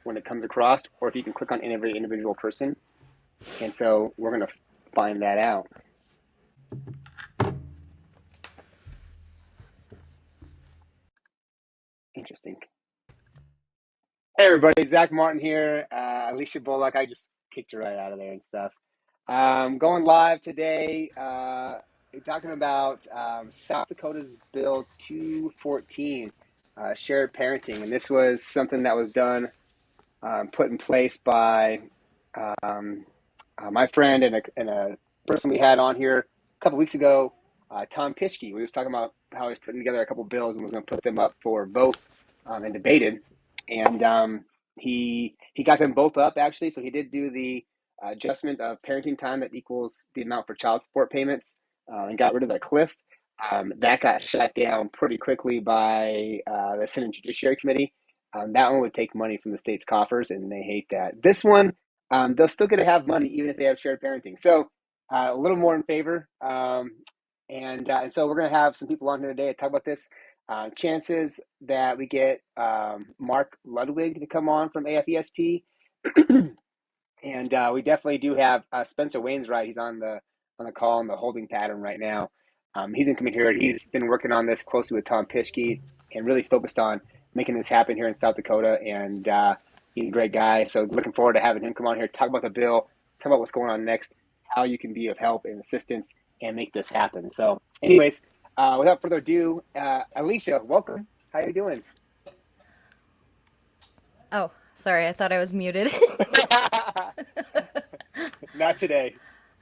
when it comes across, or if you can click on every individual person. And so we're going to find that out. Interesting. Hey, everybody. Zach Martin here. Alicia Bullock. I just kicked her right out of there and stuff. Going live today, talking about South Dakota's Bill 214, shared parenting. And this was something that was done, put in place by my friend and a person we had on here a couple weeks ago, Tom Pischke. We was talking about how he's putting together a couple bills and was going to put them up for vote and debated. And he got them both up, actually. So he did do the adjustment of parenting time that equals the amount for child support payments and got rid of the cliff. That got shut down pretty quickly by the Senate Judiciary Committee. That one would take money from the state's coffers, and they hate that. This one, they're still going to have money even if they have shared parenting. So a little more in favor. And so we're going to have some people on here today to talk about this. Chances that we get Mark Ludwig to come on from AFESP. And we definitely do have Spencer Wainwright. He's on the call in the holding pattern right now. He's in here. He's been working on this closely with Tom Pischke and really focused on making this happen here in South Dakota. And he's a great guy. So looking forward to having him come on here, talk about the bill, talk about what's going on next, how you can be of help and assistance and make this happen. So anyways, without further ado, Alicia, welcome. How are you doing? Oh, sorry. I thought I was muted. Not today.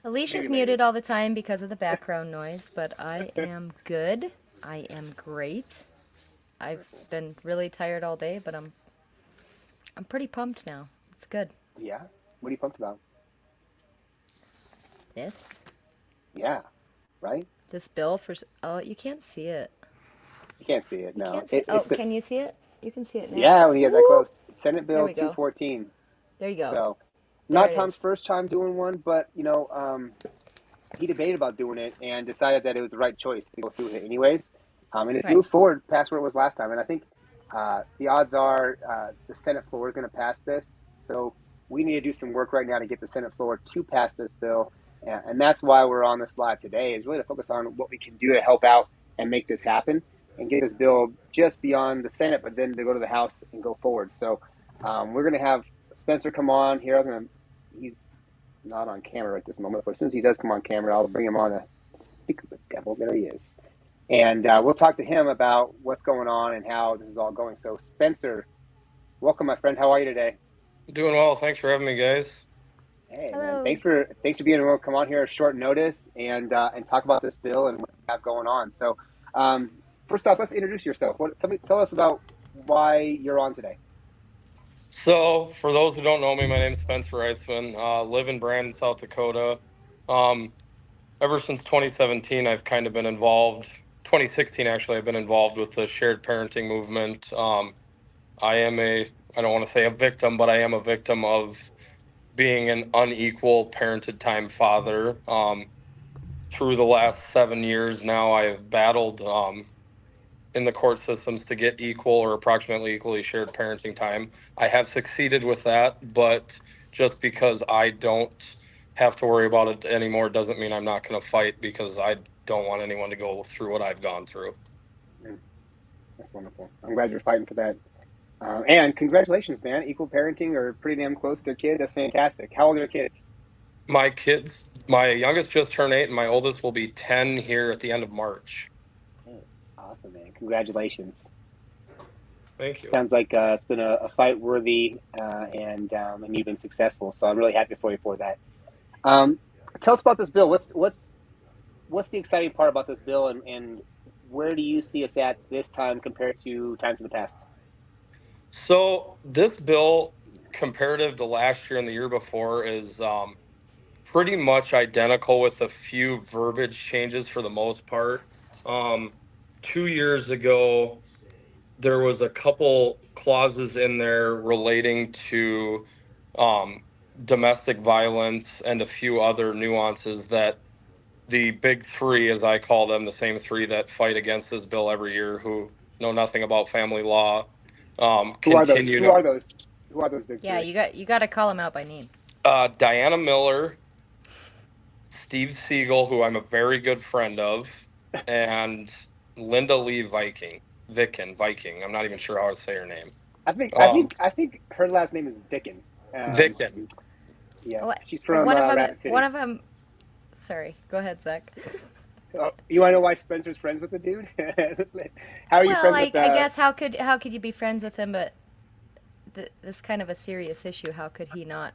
Alicia's muted all the time because of the background noise, but I am good. I am great. I've been really tired all day, but I'm pretty pumped now. It's good. Yeah? What are you pumped about? This? Yeah. Right? This bill for... Oh, you can't see it. You can't see it, no. You can't see... can you see it? You can see it now. Yeah, when you get that close. Senate Bill 214. There you go. So, not Tom's first time doing one, but, you know, he debated about doing it and decided that it was the right choice to go through it anyways. And it's moved forward past where it was last time. And I think the odds are the Senate floor is going to pass this. So we need to do some work right now to get the Senate floor to pass this bill. And that's why we're on this live today, is really to focus on what we can do to help out and make this happen and get this bill just beyond the Senate, but then to go to the House and go forward. So we're going to have Spencer come on here. He's not on camera at this moment, but as soon as he does come on camera, I'll bring him on to speak of the devil. There he is. And we'll talk to him about what's going on and how this is all going. So, Spencer, welcome, my friend. How are you today? Doing well. Thanks for having me, guys. Hey, man. Thanks for being able to come on here at short notice and talk about this bill and what we have going on. So, first off, let's introduce yourself. Tell us about why you're on today. So, for those who don't know me, my name is Spencer Reitzman. Live in Brandon, South Dakota. Ever since 2017, I've kind of been involved. 2016, actually, I've been involved with the shared parenting movement. I don't want to say a victim, but I am a victim of being an unequal parented time father. Through the last 7 years now, I have battled in the court systems to get equal or approximately equally shared parenting time. I have succeeded with that, but just because I don't have to worry about it anymore doesn't mean I'm not going to fight, because I don't want anyone to go through what I've gone through. That's wonderful. I'm glad you're fighting for that. And congratulations, man. Equal parenting or pretty damn close to their kid. That's fantastic. How old are your kids? My kids, my youngest just turned 8 and my oldest will be 10 here at the end of March. Awesome, man. Congratulations. Thank you. Sounds like it's been a fight worthy and you've been successful. So I'm really happy for you for that. Tell us about this bill. What's the exciting part about this bill, and where do you see us at this time compared to times in the past? So this bill, comparative to last year and the year before, is pretty much identical with a few verbiage changes for the most part. 2 years ago, there was a couple clauses in there relating to domestic violence and a few other nuances that the big three, as I call them, the same three that fight against this bill every year, who know nothing about family law, Who are those? Who are those big Yeah, three? you got to call him out by name. Diana Miller, Steve Siegel, who I'm a very good friend of, and Linda Lee Viking. I'm not even sure how to say her name. I think I Um, think I think her last name is Vicken. Um, Vicken. yeah, What? she's from Rapid One City. of them. Sorry, go ahead, Zach. You want to know why Spencer's friends with the dude? How are you Well, friends with? I guess how could you be friends with him? But this kind of a serious issue. How could he not,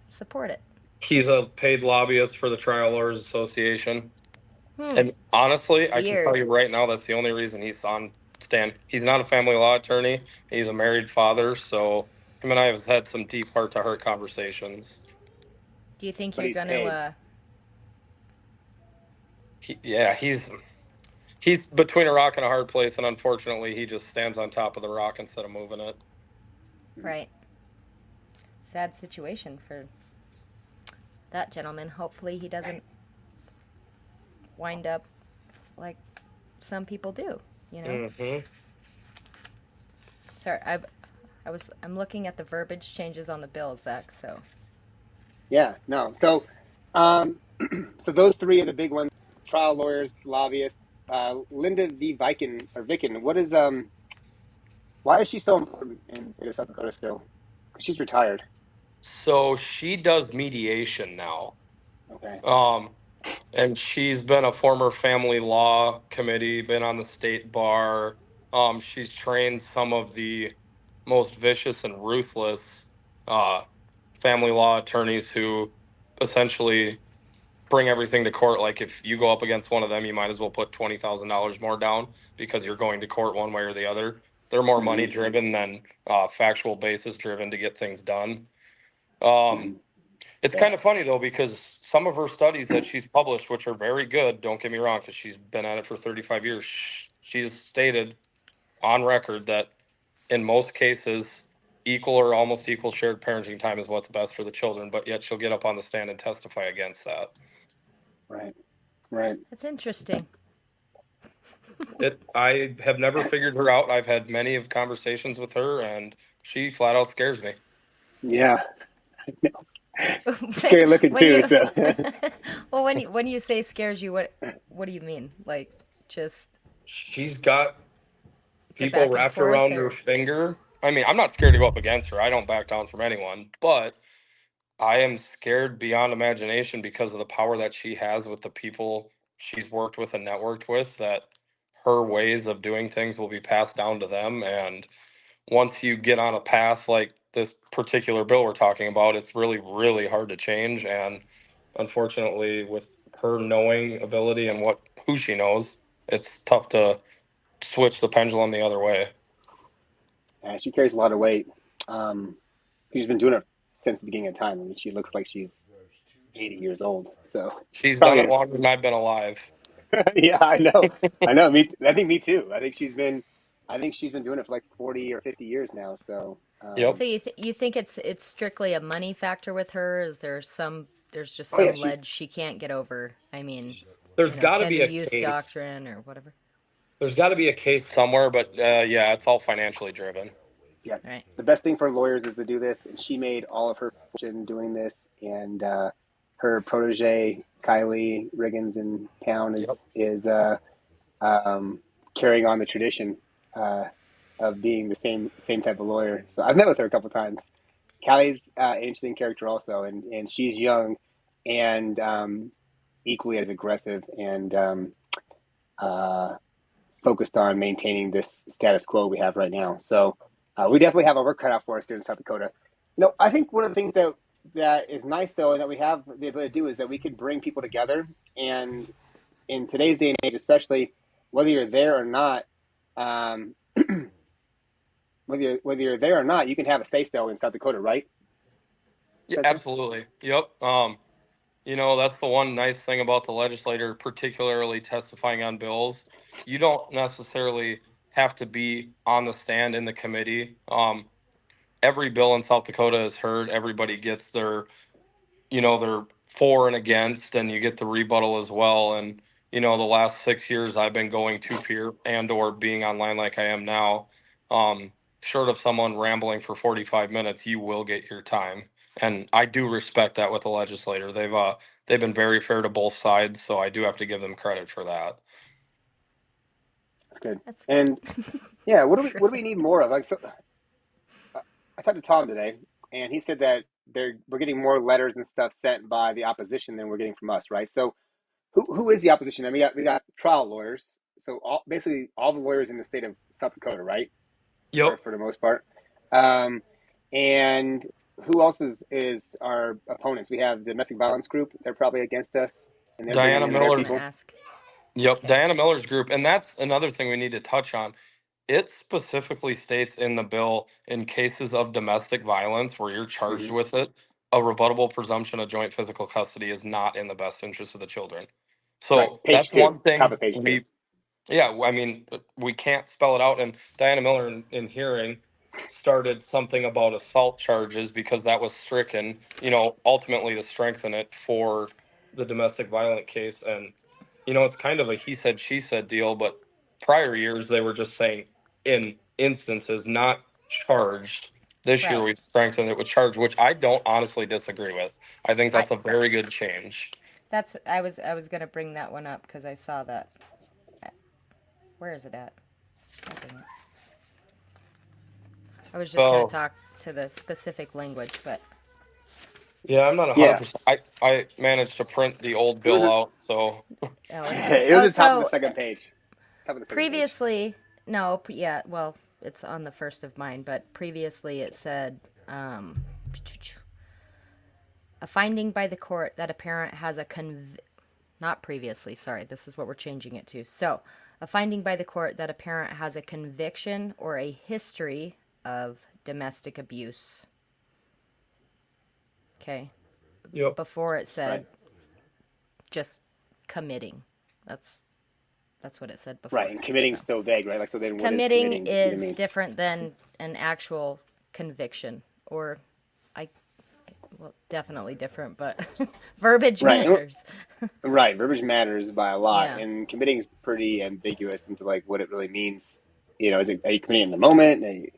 support it? He's a paid lobbyist for the Trial Lawyers Association. Hmm. And honestly, I can tell Weird. you right now that's the only reason he's on stand. He's not a family law attorney. He's a married father, so him and I have had some deep heart to heart conversations. Do you think But you're he's gonna? paid. He's between a rock and a hard place, and unfortunately, he just stands on top of the rock instead of moving it. Right. Sad situation for that gentleman. Hopefully, he doesn't wind up like some people do. Mm-hmm. Sorry, I'm looking at the verbiage changes on the bill, Zach. So Yeah, no. So, so those three are the big ones: trial lawyers, lobbyists. Linda V. Vicken. What is Why is she so important in the state of South Dakota still? Because she's retired. So she does mediation now. Okay. Um, and she's been a former family law committee, been on the state bar. She's trained some of the most vicious and ruthless uh, family law attorneys who essentially bring everything to court. Like if you go up against one of them, you might as well put $20,000 more down because you're going to court one way or the other. They're more Mm-hmm. money driven than factual basis driven to get things done. Um, Mm-hmm. it's Yeah. kind of funny though because some of her studies that she's published, which are very good, don't get me wrong, because she's been at it for 35 years, she's stated on record that in most cases, equal or almost equal shared parenting time is what's best for the children. But yet she'll get up on the stand and testify against that. Right. Right. that's interesting. I have never figured her out. I've had many of conversations with her, and she flat out scares me. Yeah. Scary looking when too. you So. well, when you say scares you, what do you mean? Like just She's got the people back and wrapped forth, around her or finger. I mean, I'm not scared to go up against her. I don't back down from anyone, but I am scared beyond imagination because of the power that she has with the people she's worked with and networked with, that her ways of doing things will be passed down to them. And once you get on a path like this particular bill we're talking about, it's really, really hard to change. And unfortunately, with her knowing ability and who she knows, it's tough to switch the pendulum the other way. Yeah, she carries a lot of weight. Um, she's been doing it since the beginning of time. I mean, she looks like she's 80 years old. So She's done it probably, longer than I've been alive. yeah, I know. I know. I think me too. I think she's been doing it for like 40 or 50 years now. So, Yep. so you think it's strictly a money factor with her? Is there's just oh yeah, some ledge she can't get over? I mean, There's got to be tender a youth case. doctrine or whatever. There's got to be a case somewhere, but yeah, it's all financially driven. yeah. Right. The best thing for lawyers is to do this, and she made all of her fortune doing this. And her protege Kylie Riggins in town Yep. is carrying on the tradition of being the same type of lawyer. So I've met with her a couple times. Callie's an interesting character also, and she's young and equally as aggressive and uh, focused on maintaining this status quo we have right now. So we definitely have our work cut out for us here in South Dakota. I think one of the things that is nice though, and that we have the ability to do is that we can bring people together. And in today's day and age, especially whether you're there or not, um, whether you're there or not, you can have a say so in South Dakota, right, Yeah, Spencer? absolutely. Yep. That's the one nice thing about the legislator, particularly testifying on bills. You don't necessarily have to be on the stand in the committee. Every bill in South Dakota is heard. Everybody gets their for and against, and you get the rebuttal as well. And the last 6 years I've been going to peer and or being online like I am now. Um, short of someone rambling for 45 minutes, you will get your time. And I do respect that with the legislator. They've been very fair to both sides, so I do have to give them credit for that. That's good. That's good. And yeah, what do we Really. need more of? Like, so I talked to Tom today, and he said that we're getting more letters and stuff sent by the opposition than we're getting from us, right? So who is the opposition? I mean, we got trial lawyers, so basically all the lawyers in the state of South Dakota, right? Yep. For the most part. Um, and who else is our opponents? We have the domestic violence group. They're probably against us, and they're bringing Diana That's in what I their was Miller. gonna people. ask. Yep, Okay. Diana Miller's group. And that's another thing we need to touch on. It specifically states in the bill, in cases of domestic violence where you're charged Hmm. with it, a rebuttable presumption of joint physical custody is not in the best interest of the children. Right, So page that's two, one top thing of page two. yeah, I mean, we can't spell it out. And Diana Miller in hearing started something about assault charges because that was stricken, ultimately to strengthen it for the domestic violent case. And, it's kind of a he said, she said deal, but prior years they were just saying in instances, not charged. This year Right. we've strengthened it with charge, which I don't honestly disagree with. I think I that's a very good change. I was gonna bring that one up because I saw that. Where is it at? Oh, dang it. I was just gonna So talk to the specific language, but yeah, I'm not Yeah, 100%. I managed to print the old it was bill out, so oh, it's okay. it was Oh, the top of the so second page. Top of the second page. previously, no, yeah, well, it's on the first of mine, but previously it said um, a finding by the court that a parent has a not previously, sorry, this is what we're changing it to. So, a finding by the court that a parent has a conviction or a history of domestic abuse. Okay. yep. Before it Right, said just committing. That's that's what it said right, before. and committing So, so vague, right? Like, so then what does committing committing even is mean? different than an actual conviction or I well, definitely different, but verbiage Right, matters. right. Verbiage matters by a lot, Yeah. and committing is pretty ambiguous into like what it really means. Are you committing in the moment?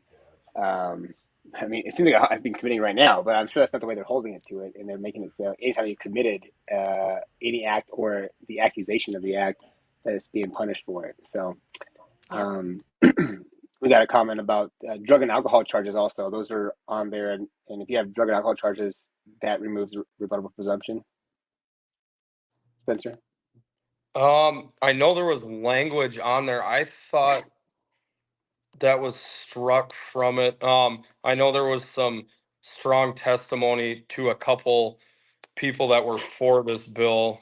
Um, I mean, it seems like I've been committing right now, but I'm sure that's not the way they're holding it to it, and they're making it so anytime you committed any act or the accusation of the act, that it's being punished for it. So Yep. um, we got a comment about drug and alcohol charges. Also, those are on there, and if you have drug and alcohol charges, that removes rebuttable presumption. Spencer. I know there was language on there. I thought that was struck from it. I know there was some strong testimony to a couple people that were for this bill.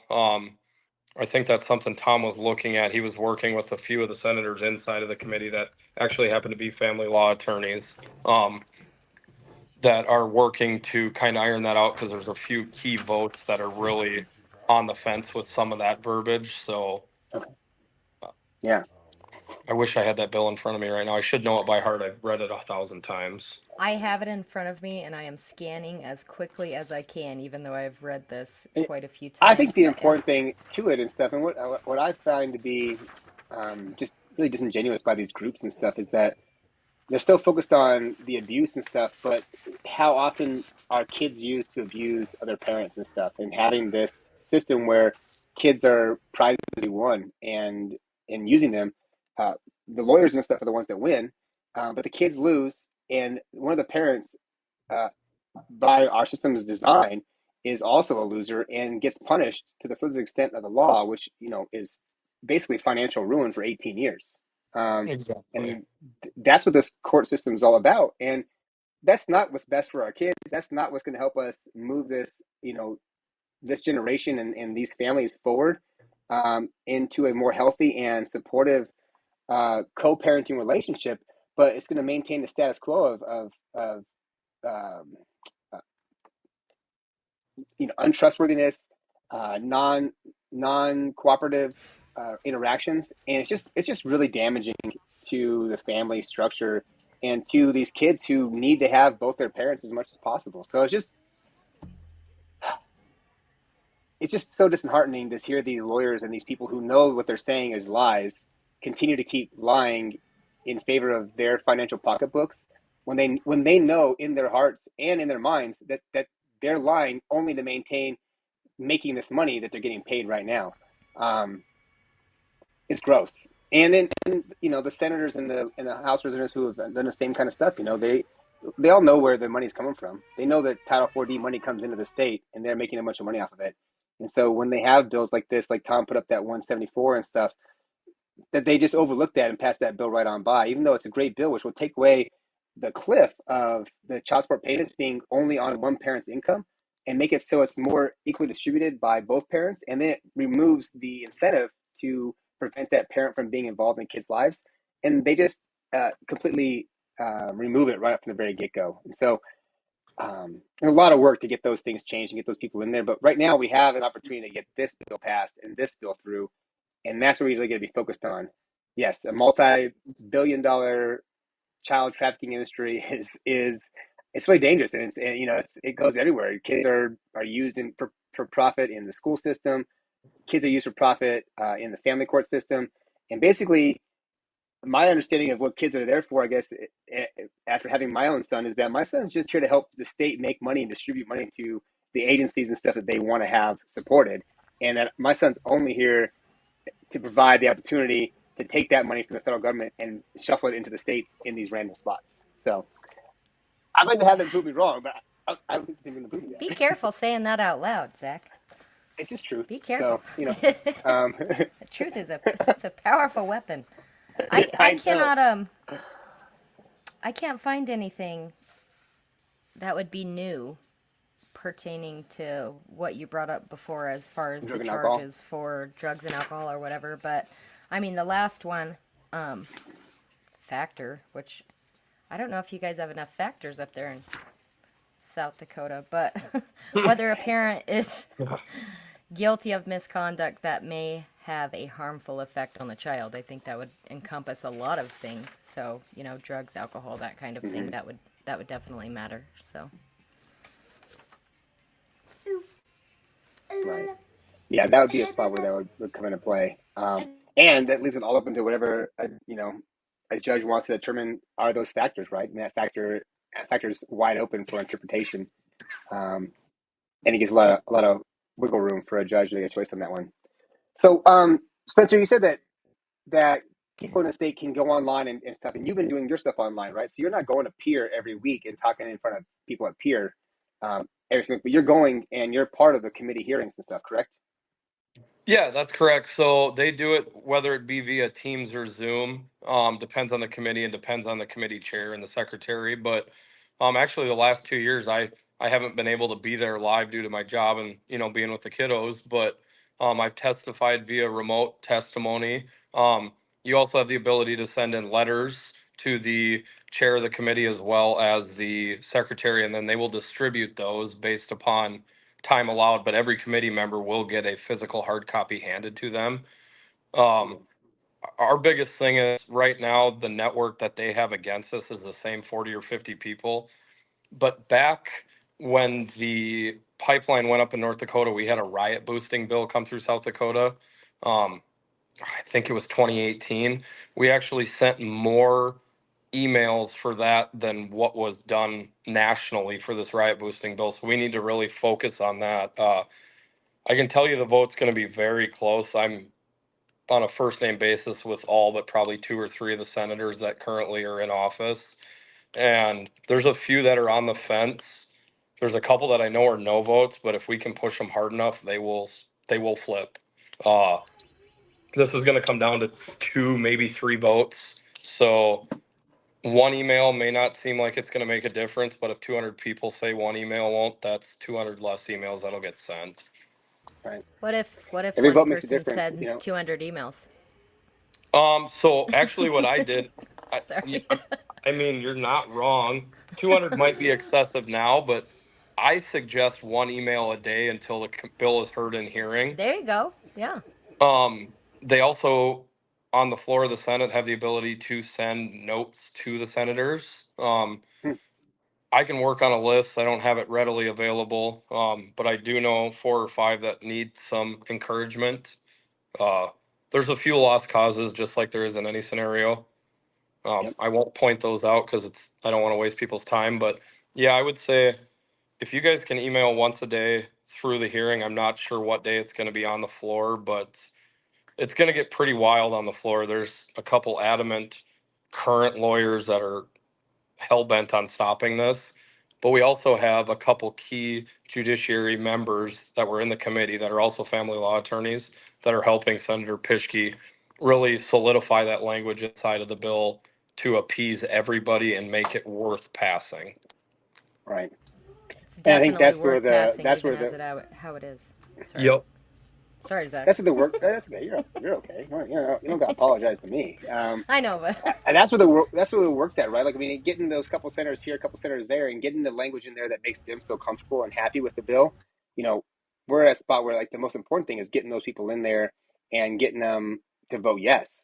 I think that's something Tom was looking at. He was working with a few of the senators inside of the committee that actually happen to be family law attorneys. That are working to kind of iron that out because there's a few key votes that are really on the fence with some of that verbiage. So Okay. Yeah. I wish I had that bill in front of me right now. I should know it by heart. I've read it 1,000 times. I have it in front of me and I am scanning as quickly as I can, even though I've read this quite a few I think times. the important thing to it and stuff, and what I find to be just really disingenuous by these groups and stuff, is that they're so focused on the abuse and stuff, but how often are kids used to abuse other parents and stuff, and having this system where kids are prized to be won, and using them, uh, the lawyers and stuff are the ones that win, but the kids lose, and one of the parents. Uh, by our system's design is also a loser and gets punished to the fullest extent of the law, which is basically financial ruin for 18 years. Um, Exactly. and that's what this court system is all about. And that's not what's best for our kids. That's not what's going to help us move this generation and these families forward into a more healthy and supportive co-parenting relationship. But it's going to maintain the status quo of um, untrustworthiness, non cooperative interactions, and it's just really damaging to the family structure and to these kids who need to have both their parents as much as possible. So it's just so disheartening to hear these lawyers and these people who know what they're saying is lies continue to keep lying in favor of their financial pocketbooks when they know in their hearts and in their minds that they're lying only to maintain making this money that they're getting paid right now. It's gross. And then the senators and the House representatives who have done the same kind of stuff, they all know where the money's coming from. They know that Title 4D money comes into the state, and they're making a bunch of money off of it. And so when they have bills like this, like Tom put up that 174 and stuff, that they just overlooked that and passed that bill right on by, even though it's a great bill, which will take away the cliff of the child support payments being only on one parent's income and make it so it's more equally distributed by both parents. And then it removes the incentive to prevent that parent from being involved in kids' lives. And they just completely remove it right up from the very get-go. And so a lot of work to get those things changed and get those people in there. But right now we have an opportunity to get this bill passed and this bill through. And that's what we're really going to be focused on. Yes, a multi-billion-dollar child trafficking industry is it's really dangerous, and it goes everywhere. Kids are used for profit in the school system. Kids are used for profit in the family court system, and basically, my understanding of what kids are there for, I guess, after having my own son, is that my son's just here to help the state make money and distribute money to the agencies and stuff that they want to have supported, and that my son's only here to provide the opportunity to take that money from the federal government and shuffle it into the states in these random spots. So I'd like to have them prove me wrong, but I don't think they're going to prove me that. Be careful saying that out loud, Zach. It's just truth. Be careful. So, The truth is it's a powerful weapon. I cannot I can't find anything that would be new pertaining to what you brought up before as far as the charges for drugs and alcohol or whatever. But I mean, the last one, factor, which I don't know if you guys have enough factors up there in South Dakota, but whether a parent is guilty of misconduct that may have a harmful effect on the child, I think that would encompass a lot of things. So, drugs, alcohol, that kind of thing, that would definitely matter. So. Right. Yeah, that would be a spot where that would come into play. And that leaves it all open to whatever a judge wants to determine are those factors, right? And that factor is wide open for interpretation. And it gives a lot of wiggle room for a judge to get a choice on that one. So, Spencer, you said that people in the state can go online and stuff, and you've been doing your stuff online, right? So you're not going to Peer every week and talking in front of people at Peer every single week, but you're going and you're part of the committee hearings and stuff, correct? Yeah, that's correct. So they do it whether it be via Teams or Zoom. Depends on the committee and depends on the committee chair and the secretary. But actually, the last 2 years, I haven't been able to be there live due to my job and being with the kiddos. But I've testified via remote testimony. You also have the ability to send in letters to the chair of the committee as well as the secretary, and then they will distribute those based upon time allowed, but every committee member will get a physical hard copy handed to them. Our biggest thing is right now, the network that they have against us is the same 40 or 50 people. But back when the pipeline went up in North Dakota, we had a riot boosting bill come through South Dakota. I think it was 2018. We actually sent more emails for that than what was done nationally for this riot boosting bill. So we need to really focus on that. I can tell you the vote's going to be very close. I'm on a first name basis with all but probably 2 or 3 of the senators that currently are in office. And there's a few that are on the fence. There's a couple that I know are no votes, but if we can push them hard enough, they will flip. This is going to come down to 2, maybe 3 votes. So one email may not seem like it's going to make a difference, but if 200 people say one email won't, that's 200 less emails that'll get sent. Right. What if Every one vote makes a person difference, sends 200 emails? So actually what I did, Sorry. I mean, you're not wrong. 200 might be excessive now, but I suggest 1 email a day until the bill is heard in hearing. There you go. Yeah. They also, on the floor of the Senate, have the ability to send notes to the senators. I can work on a list. I don't have it readily available, but I do know 4 or 5 that need some encouragement. There's a few lost causes, just like there is in any scenario. Yep. I won't point those out because I don't want to waste people's time. But yeah, I would say if you guys can email once a day through the hearing, I'm not sure what day it's going to be on the floor, but it's going to get pretty wild on the floor. There's a couple adamant current lawyers that are hell bent on stopping this. But we also have a couple key judiciary members that were in the committee that are also family law attorneys that are helping Senator Pischke really solidify that language inside of the bill to appease everybody and make it worth passing. Right. It's And I think definitely worth passing, even as how it is. Sorry. Yep. Sorry, Zach. that's what the work. That's okay. You're okay. You don't got to apologize to me. I know, but And that's where the work's at, right? Like, I mean, getting those couple centers here, a couple centers there, and getting the language in there that makes them feel comfortable and happy with the bill. You know, we're at a spot where, like, the most important thing is getting those people in there and getting them to vote yes.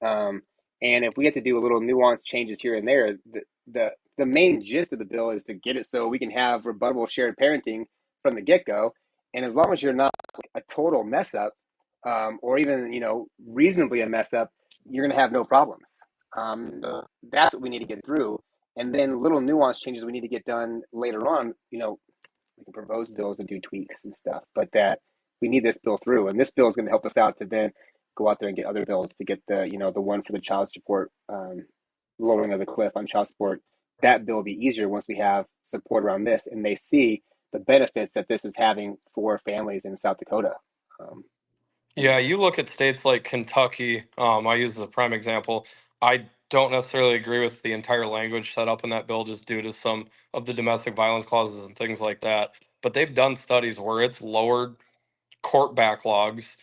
And if we have to do a little nuanced changes here and there, the main gist of the bill is to get it so we can have rebuttable shared parenting from the get go. And as long as you're not a total mess up, or even reasonably a mess up, you're going to have no problems. So that's what we need to get through, and then little nuance changes we need to get done later on. We can propose bills and do tweaks and stuff, but that we need this bill through, and this bill is going to help us out to then go out there and get other bills to get the one for the child support, lowering of the cliff on child support. That bill will be easier once we have support around this, and they see the benefits that this is having for families in South Dakota. Yeah, you look at states like Kentucky, I use as a prime example. I don't necessarily agree with the entire language set up in that bill just due to some of the domestic violence clauses and things like that. But they've done studies where it's lowered court backlogs.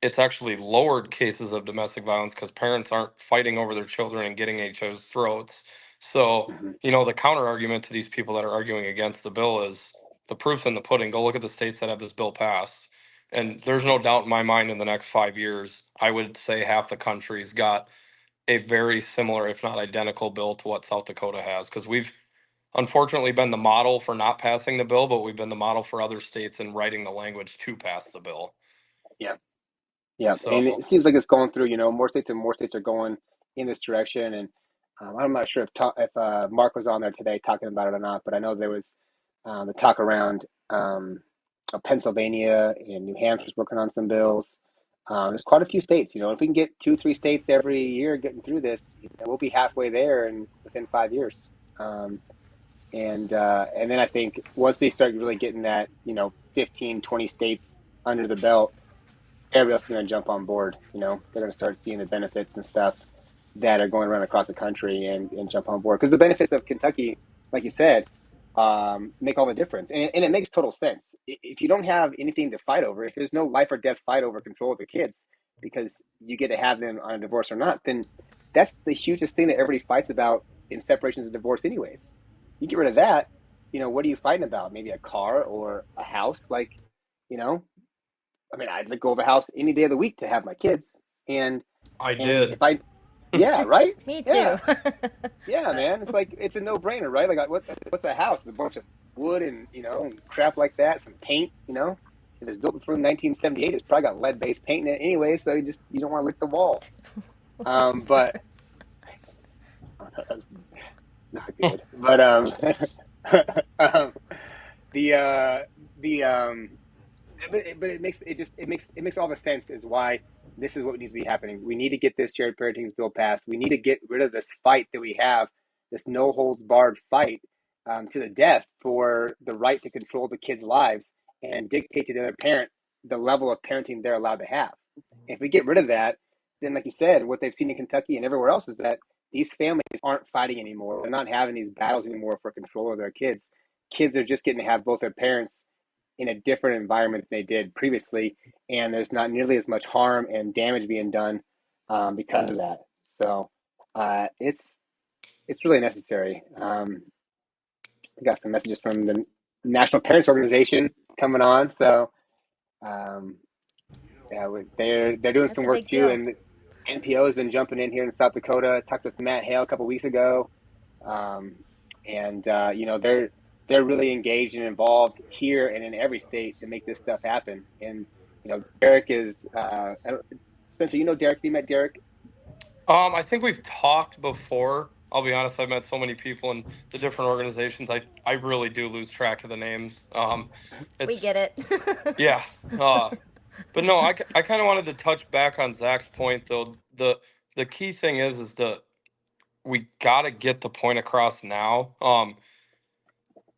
It's actually lowered cases of domestic violence because parents aren't fighting over their children and getting each other's throats. So, Mm-hmm. the counter argument to these people that are arguing against the bill is the proof's in the pudding. Go look at the states that have this bill passed. And there's no doubt in my mind in the next 5 years, I would say half the country's got a very similar, if not identical, bill to what South Dakota has. Because we've unfortunately been the model for not passing the bill, but we've been the model for other states in writing the language to pass the bill. Yeah. Yeah, and So it seems like it's going through. More states and more states are going in this direction. And I'm not sure if Mark was on there today talking about it or not, but I know there was the talk around Pennsylvania and New Hampshire's working on some bills. There's quite a few states. If we can get 2-3 states every year getting through this, we'll be halfway there and within 5 years. And then I think once we start really getting that 15, 20 states under the belt, everybody else is going to jump on board. They're going to start seeing the benefits and stuff that are going around across the country and jump on board. Because the benefits of Kentucky, like you said, make all the difference. And it makes total sense. If you don't have anything to fight over, if there's no life or death fight over control of the kids, because you get to have them on a divorce or not, then that's the hugest thing that everybody fights about in separations and divorce anyways. You get rid of that, what are you fighting about? Maybe a car or a house? you know, I'd let go of a house any day of the week to have my kids. And I and did. yeah, right? me too. Yeah, yeah, man. It's like it's a no brainer, right? Like what's a house? It's a bunch of wood and and crap like that, some paint. If it's built from 1978, it's probably got lead based paint in it anyway. So you don't want to lick the walls. But that's not good. But the but it makes all the sense is why this is what needs to be happening. We need to get this shared parenting bill passed. We need to get rid of this fight that we have, this no holds barred fight to the death for the right to control the kids' lives and dictate to the other parent the level of parenting they're allowed to have. If we get rid of that, then like you said, what they've seen in Kentucky and everywhere else is that these families aren't fighting anymore. They're not having these battles anymore for control of their kids. Kids are just getting to have both their parents in a different environment than they did previously, and there's not nearly as much harm and damage being done because of that. So it's really necessary. I got some messages from the National Parents Organization coming on, so um, yeah, they're doing That's some a work big too, deal. and the NPO has been jumping in here in South Dakota. I talked with Matt Hale a couple weeks ago, um, and they're really engaged and involved here and in every state to make this stuff happen. And Derek is Spencer. Derek. You met Derek. I think we've talked before. I'll be honest, I've met so many people in the different organizations. I really do lose track of the names. We It's get it. yeah. Uh, but no, I kind of wanted to touch back on Zach's point though. The key thing is we got to get the point across now.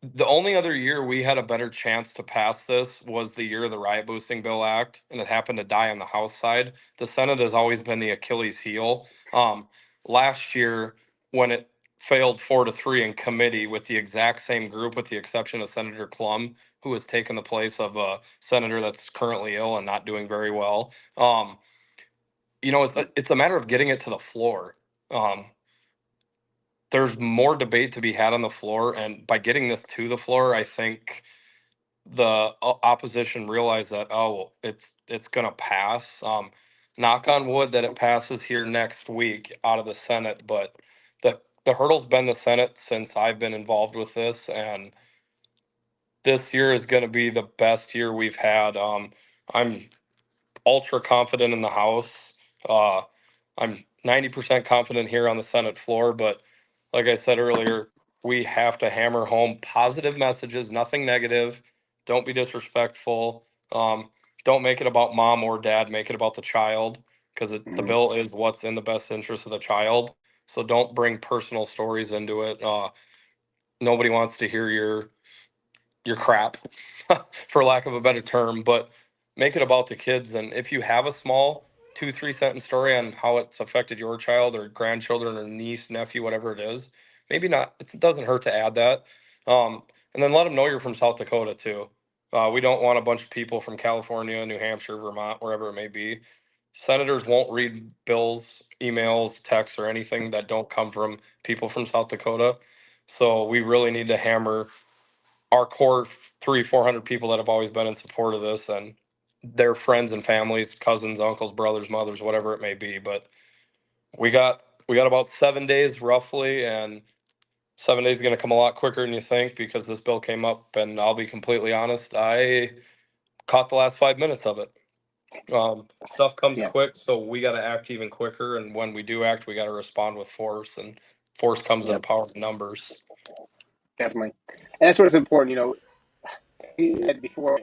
The only other year we had a better chance to pass this was the year of the riot boosting bill act, and it happened to die on the House side. The Senate has always been the Achilles heel. Last year, when it failed 4-3 in committee with the exact same group, with the exception of Senator Klum, who has taken the place of a senator that's currently ill and not doing very well. It's a matter of getting it to the floor. Um, there's more debate to be had on the floor, and by getting this to the floor, I think the opposition realized that, oh, well, it's gonna pass. Knock on wood that it passes here next week out of the Senate, but the hurdle's been the Senate since I've been involved with this, and this year is going to be the best year we've had. I'm ultra confident in the House. Uh, I'm 90% confident here on the Senate floor, but like I said earlier, we have to hammer home positive messages, nothing negative. Don't be disrespectful. Don't make it about mom or dad. Make it about the child, because the Mhm. bill is what's in the best interest of the child. So don't bring personal stories into it. Nobody wants to hear your crap, for lack of a better term, but make it about the kids. And if you have a small 2-3 sentence story on how it's affected your child or grandchildren or niece, nephew, whatever it is, maybe not, it doesn't hurt to add that. And then let them know you're from South Dakota too. We don't want a bunch of people from California, New Hampshire, Vermont, wherever it may be. Senators won't read bills, emails, texts, or anything that don't come from people from South Dakota. So we really need to hammer our core 300-400 people that have always been in support of this, and their friends and families, cousins, uncles, brothers, mothers, whatever it may be. But we got about 7 days roughly, and 7 days is going to come a lot quicker than you think, because this bill came up, and I'll be completely honest, I caught the last 5 minutes of it. Stuff comes Yeah, quick, so we got to act even quicker, and when we do act, we got to respond with force, and force comes in the yep, power of numbers. definitely. And that's what's important. You said before,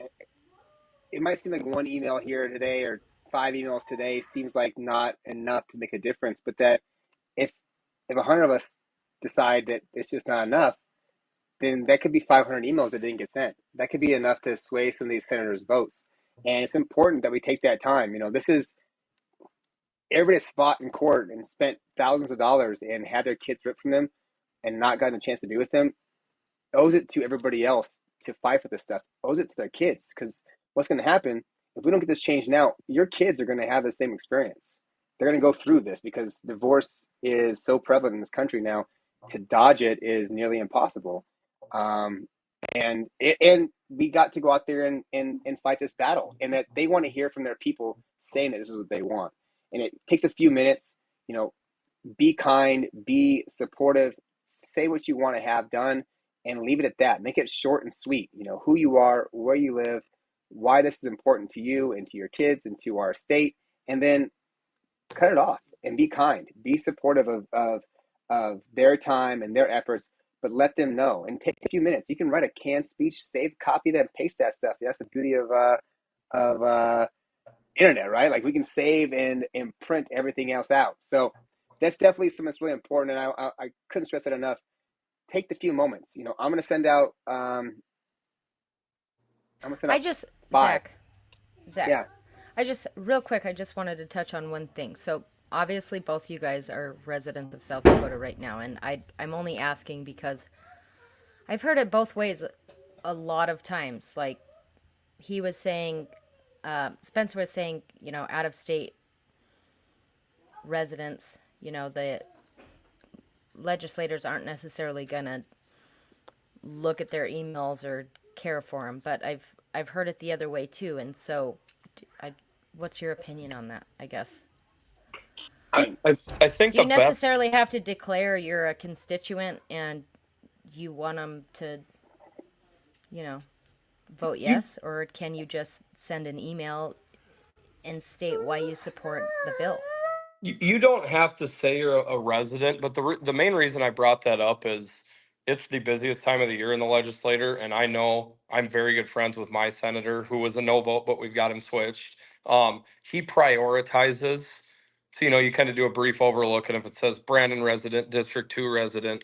it might seem like one email here today or 5 emails today seems like not enough to make a difference, but that if 100 of us decide that it's just not enough, then that could be 500 emails that didn't get sent. That could be enough to sway some of these senators' votes. And it's important that we take that time. This is everybody's fought in court and spent thousands of dollars and had their kids ripped from them and not gotten a chance to be with them, owes it to everybody else to fight for this stuff, owes it to their kids. Because what's going to happen if we don't get this changed now, your kids are going to have the same experience. They're going to go through this because divorce is so prevalent in this country now. To dodge it is nearly impossible. Um, and we got to go out there and fight this battle, and that they want to hear from their people saying that this is what they want. And it takes a few minutes. You know, be kind, be supportive, say what you want to have done, and leave it at that. Make it short and sweet. Who you are, where you live, why this is important to you and to your kids and to our state, and then cut it off and be kind. Be supportive of their time and their efforts, but let them know and take a few minutes. You can write a canned speech, save, copy that, and paste that stuff. That's the beauty of internet, right? Like we can save and print everything else out. So that's definitely something that's really important, and I couldn't stress it enough. Take the few moments. I'm gonna send out. I'm gonna send I out just, five. Zach, Yeah. real quick, I just wanted to touch on one thing. So, obviously, both you guys are residents of South Dakota right now, and I'm only asking because I've heard it both ways a lot of times. Like, he was saying, Spencer was saying, out of state residents, the legislators aren't necessarily going to look at their emails or care for them, but I've heard it the other way too, and so what's your opinion on that, I guess? I think Do you the best. necessarily have to declare you're a constituent and you want them to, you know, vote You yes, or can you just send an email and state why you support the bill? You don't have to say you're a resident, but the main reason I brought that up is it's the busiest time of the year in the legislature, and I know I'm very good friends with my senator who was a no vote, but we've got him switched. He prioritizes, so you kind of do a brief overlook, and if it says Brandon resident, District 2 resident,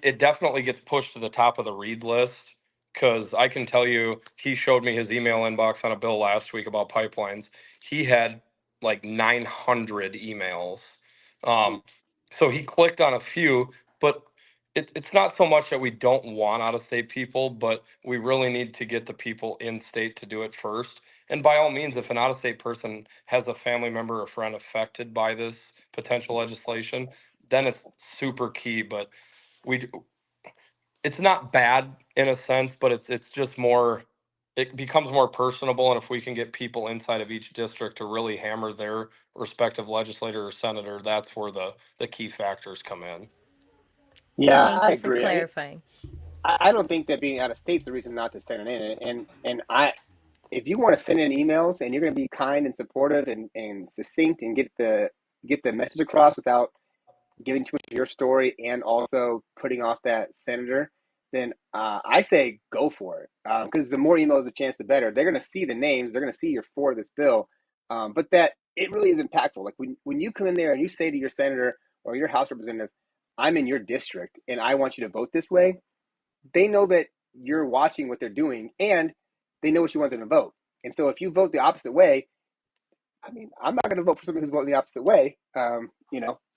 it definitely gets pushed to the top of the read list because I can tell you he showed me his email inbox on a bill last week about pipelines. He had like 900 emails. Um, so he clicked on a few, but it's not so much that we don't want out of state people, but we really need to get the people in state to do it first. And by all means, if an out of state person has a family member or friend affected by this potential legislation, then it's super key. But we it's not bad in a sense, but it's just more, it becomes more personable. And if we can get people inside of each district to really hammer their respective legislator or senator, that's where the key factors come in. Yeah, Thank I you for agree. I mean, clarifying. I don't think that being out of state's the reason not to send it in. And if you want to send in emails and you're going to be kind and supportive and succinct and get the message across without giving too much of your story and also putting off that senator, then I say go for it. Because the more emails, the chance, the better. They're going to see the names. They're going to see you're for this bill. But that it really is impactful. Like when you come in there and you say to your senator or your House representative, I'm in your district and I want you to vote this way, they know that you're watching what they're doing and they know what you want them to vote. And so if you vote the opposite way, I mean, I'm not going to vote for somebody who's voting the opposite way.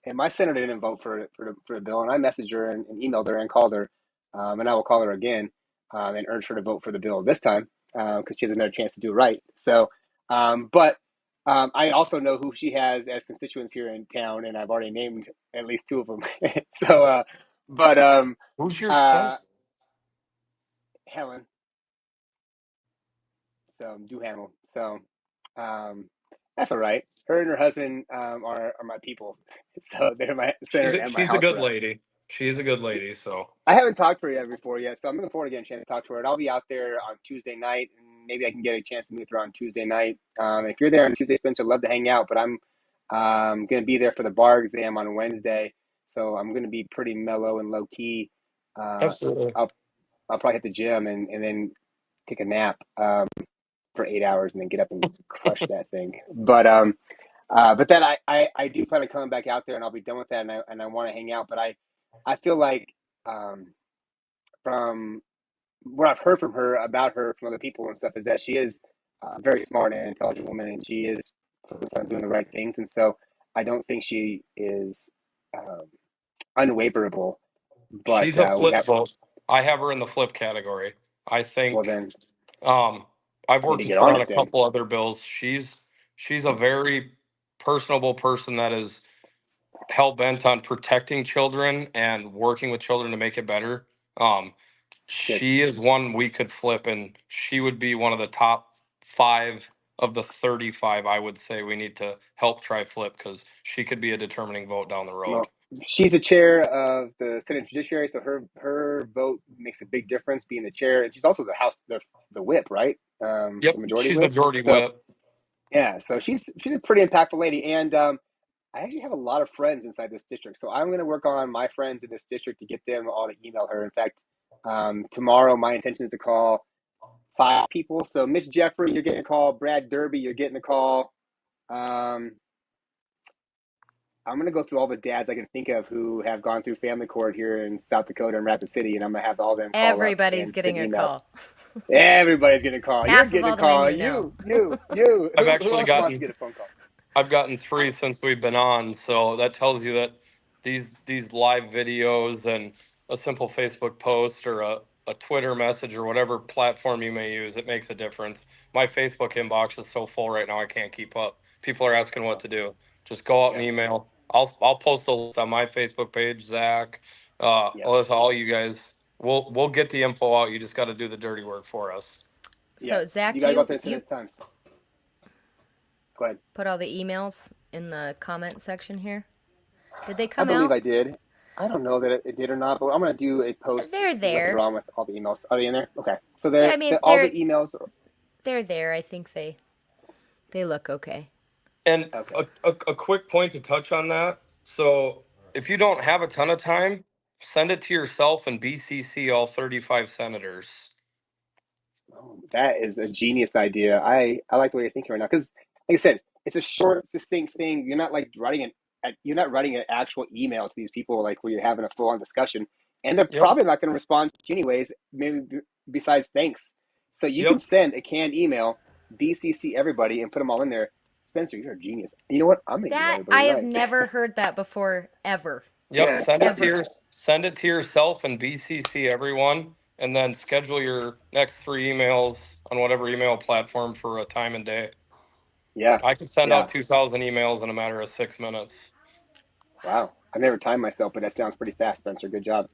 And my senator didn't vote for the bill, and I messaged her and emailed her and called her, and I will call her again and urge her to vote for the bill this time because she has another chance to do it right. So, but I also know who she has as constituents here in town, and I've already named at least two of them. So, but Who's your uh, son? Helen, so Duhamel. So that's all right. Her and her husband are my people, so they're my She's senator a, and my she's a House good rep. lady. She's a good lady. So I haven't talked to her yet before yet, so I'm looking forward to getting a chance to talk to her. And I'll be out there on Tuesday night, and maybe I can get a chance to meet her on Tuesday night. If you're there on Tuesday, Spencer, I'd love to hang out. But I'm going to be there for the bar exam on Wednesday, so I'm going to be pretty mellow and low key. absolutely. I'll probably hit the gym and then take a nap for 8 hours and then get up and crush that thing. But then I do plan on coming back out there and I'll be done with that and I want to hang out. But I feel like um, from what I've heard from her about her from other people and stuff is that she is a very smart and intelligent woman and she is focused on doing the right things. And so I don't think she is um, unwaverable. But She's a we flip have, vote. I have her in the flip category. I well, think then I've I need worked to with get her on on it a then. couple other bills. She's a very personable person that is hell bent on protecting children and working with children to make it better. Um, Good. she is one we could flip, and she would be one of the top 5 of the 35. I would say we need to help try flip because she could be a determining vote down the road. Well, she's the chair of the Senate Judiciary, so her vote makes a big difference being the chair, and she's also the House the whip, right? Yep, The majority she's whip. majority So whip. yeah, so she's a pretty impactful lady, and I actually have a lot of friends inside this district, so I'm going to work on my friends in this district to get them all to email her. In fact, tomorrow my intention is to call 5 people. So Mitch Jeffrey, you're getting a call. Brad Derby, you're getting a call. Um, I'm gonna go through all the dads I can think of who have gone through family court here in South Dakota and Rapid City, and I'm gonna have all of them call up Everybody's and send getting a emails. call. Everybody's getting a call. You're Half of getting a all the men call. you know. You. I've Who actually else wants to gotten get a phone call? I've gotten 3 since we've been on, so that tells you that these live videos and a simple Facebook post or a Twitter message or whatever platform you may use, it makes a difference. My Facebook inbox is so full right now I can't keep up. People are asking what Oh, to do. Just go out and yep, email. I'll post a list on my Facebook page, Zach, yep, Alyssa, all you guys. We'll get the info out. You just got to do the dirty work for us. yep. So You Zach, gotta go out you there and send you it times. Go ahead. put all the emails in the comment section here. Did they I come believe out? I did. I don't know that it did or not, but I'm gonna do a post They're later there. on with all the emails. Are they in there? Okay. So I mean, all the emails. they're there. I think they look okay. And Okay. a quick point to touch on that. So if you don't have a ton of time, send it to yourself and BCC all 35 senators. Oh, that is a genius idea. I like the way you're thinking right now because, like I said, it's a short, succinct thing. You're not like you're not writing an actual email to these people like where you're having a full on discussion, and they're Yep. probably not going to respond to you anyways. Maybe besides thanks. So you can Yep. send a canned email, BCC everybody, and put them all in there. Spencer, you're a genius. You know what? I'm gonna email That everybody I have tonight. never heard that before, ever. Yep. Ever. Send it to yourself and BCC everyone, and then schedule your next 3 emails on whatever email platform for a time and day. Yeah, I can send yeah. out 2,000 emails in a matter of 6 minutes. Wow. I've never timed myself, but that sounds pretty fast, Spencer. Good job.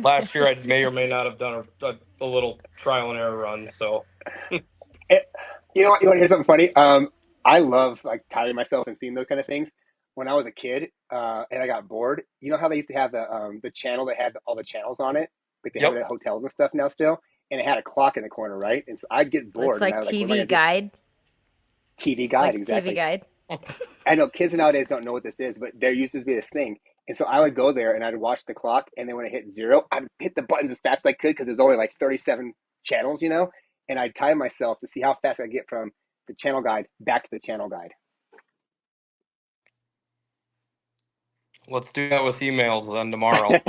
Last year, I may or Super. may not have done a little trial and error run. So, It, you know what? You want to hear something funny? I love like timing myself and seeing those kind of things. When I was a kid, and I got bored, you know how they used to have the channel that had all the channels on it, like they have it yep. at hotels and stuff now still, and it had a clock in the corner, right? And so I'd get It's bored, and I like would like, what am I TV gonna do? guide. TV guide, Like TV exactly. guide. I know kids nowadays don't know what this is, but there used to be this thing. And so I would go there and I'd watch the clock. And then when I hit zero, I'd hit the buttons as fast as I could because there's only like 37 channels, you know? And I'd time myself to see how fast I get from the channel guide back to the channel guide. Let's do that with emails then tomorrow.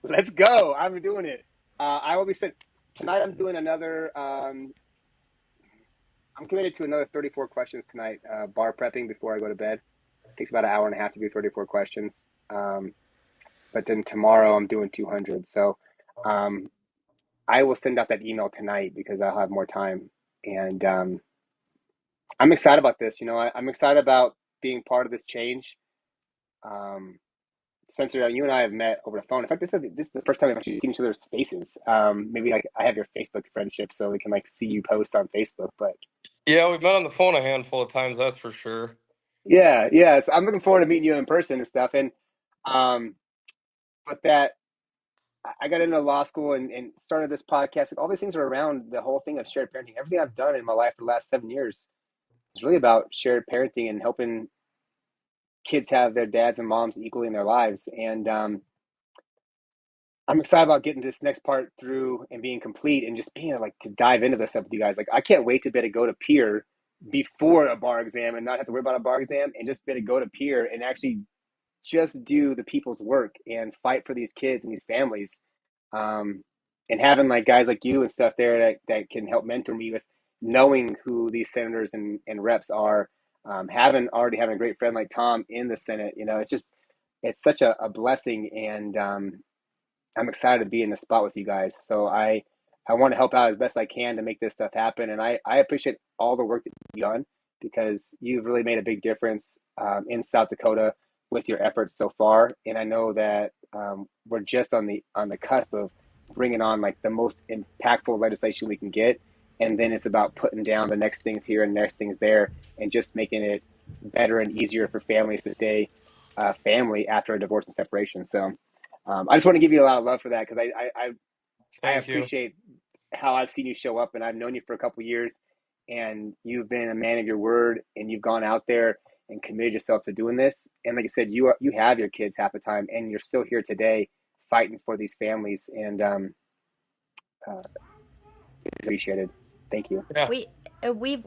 Let's go. I'm doing it. I will be sent tonight. I'm doing another, I'm committed to another 34 questions tonight, bar prepping before I go to bed. It takes about an hour and a half to do 34 questions. But then tomorrow I'm doing 200. So um, I will send out that email tonight because I'll have more time. And I'm excited about this. You know, I'm excited about being part of this change. Um, Spencer, you and I have met over the phone. In fact, this is the first time we've actually seen each other's faces. Maybe like I have your Facebook friendship, so we can like see you post on Facebook. But Yeah, we've met on the phone a handful of times, that's for sure. yeah, yeah. So I'm looking forward to meeting you in person and stuff. And um, but that I got into law school and started this podcast. Like all these things are around the whole thing of shared parenting. Everything I've done in my life for the last 7 years is really about shared parenting and helping kids have their dads and moms equally in their lives. And I'm excited about getting this next part through and being complete and just being like to dive into this stuff with you guys. Like I can't wait to be able to go to peer before a bar exam and not have to worry about a bar exam and just be able to go to peer and actually just do the people's work and fight for these kids and these families. Um, and having like guys like you and stuff there that can help mentor me with knowing who these senators and reps are, having a great friend like Tom in the Senate, you know, it's such a blessing. And I'm excited to be in the spot with you guys. So I want to help out as best I can to make this stuff happen. And I appreciate all the work that you've done because you've really made a big difference in South Dakota with your efforts so far. And I know that we're just on the cusp of bringing on like the most impactful legislation we can get. And then it's about putting down the next things here and next things there, and just making it better and easier for families to stay family after a divorce and separation. So I just want to give you a lot of love for that because I Thank you. appreciate how I've seen you show up, and I've known you for a couple of years, and you've been a man of your word, and you've gone out there and committed yourself to doing this. And like I said, you have your kids half the time, and you're still here today fighting for these families, and uh, appreciated. Thank you. Yeah.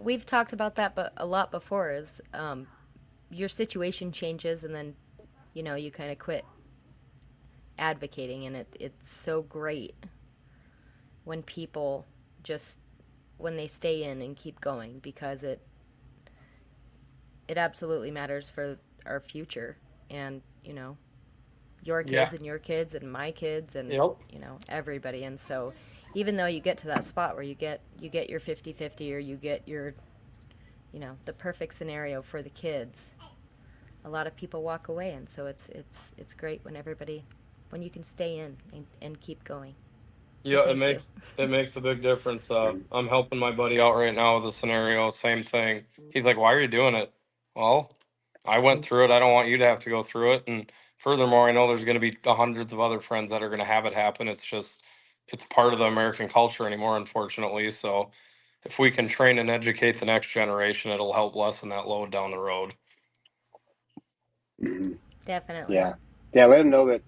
We've talked about that but a lot before is your situation changes and then you kind of quit advocating, and it's so great when people just when they stay in and keep going because it absolutely matters for our future and your Yeah. kids and your kids and my kids and Yep. everybody. And so even though you get to that spot where you get your 50-50 or you get your the perfect scenario for the kids, a lot of people walk away. And so it's great when you can stay in and keep going. So Yeah, thank you. it makes a big difference. I'm helping my buddy out right now with a scenario, same thing. He's like, "Why are you doing it?" Well, I went through it. I don't want you to have to go through it. And furthermore, I know there's going to be hundreds of other friends that are going to have it happen. It's part of the American culture anymore, unfortunately. So if we can train and educate the next generation, it'll help lessen that load down the road. Mhm. Definitely. Yeah. Yeah. Let them know that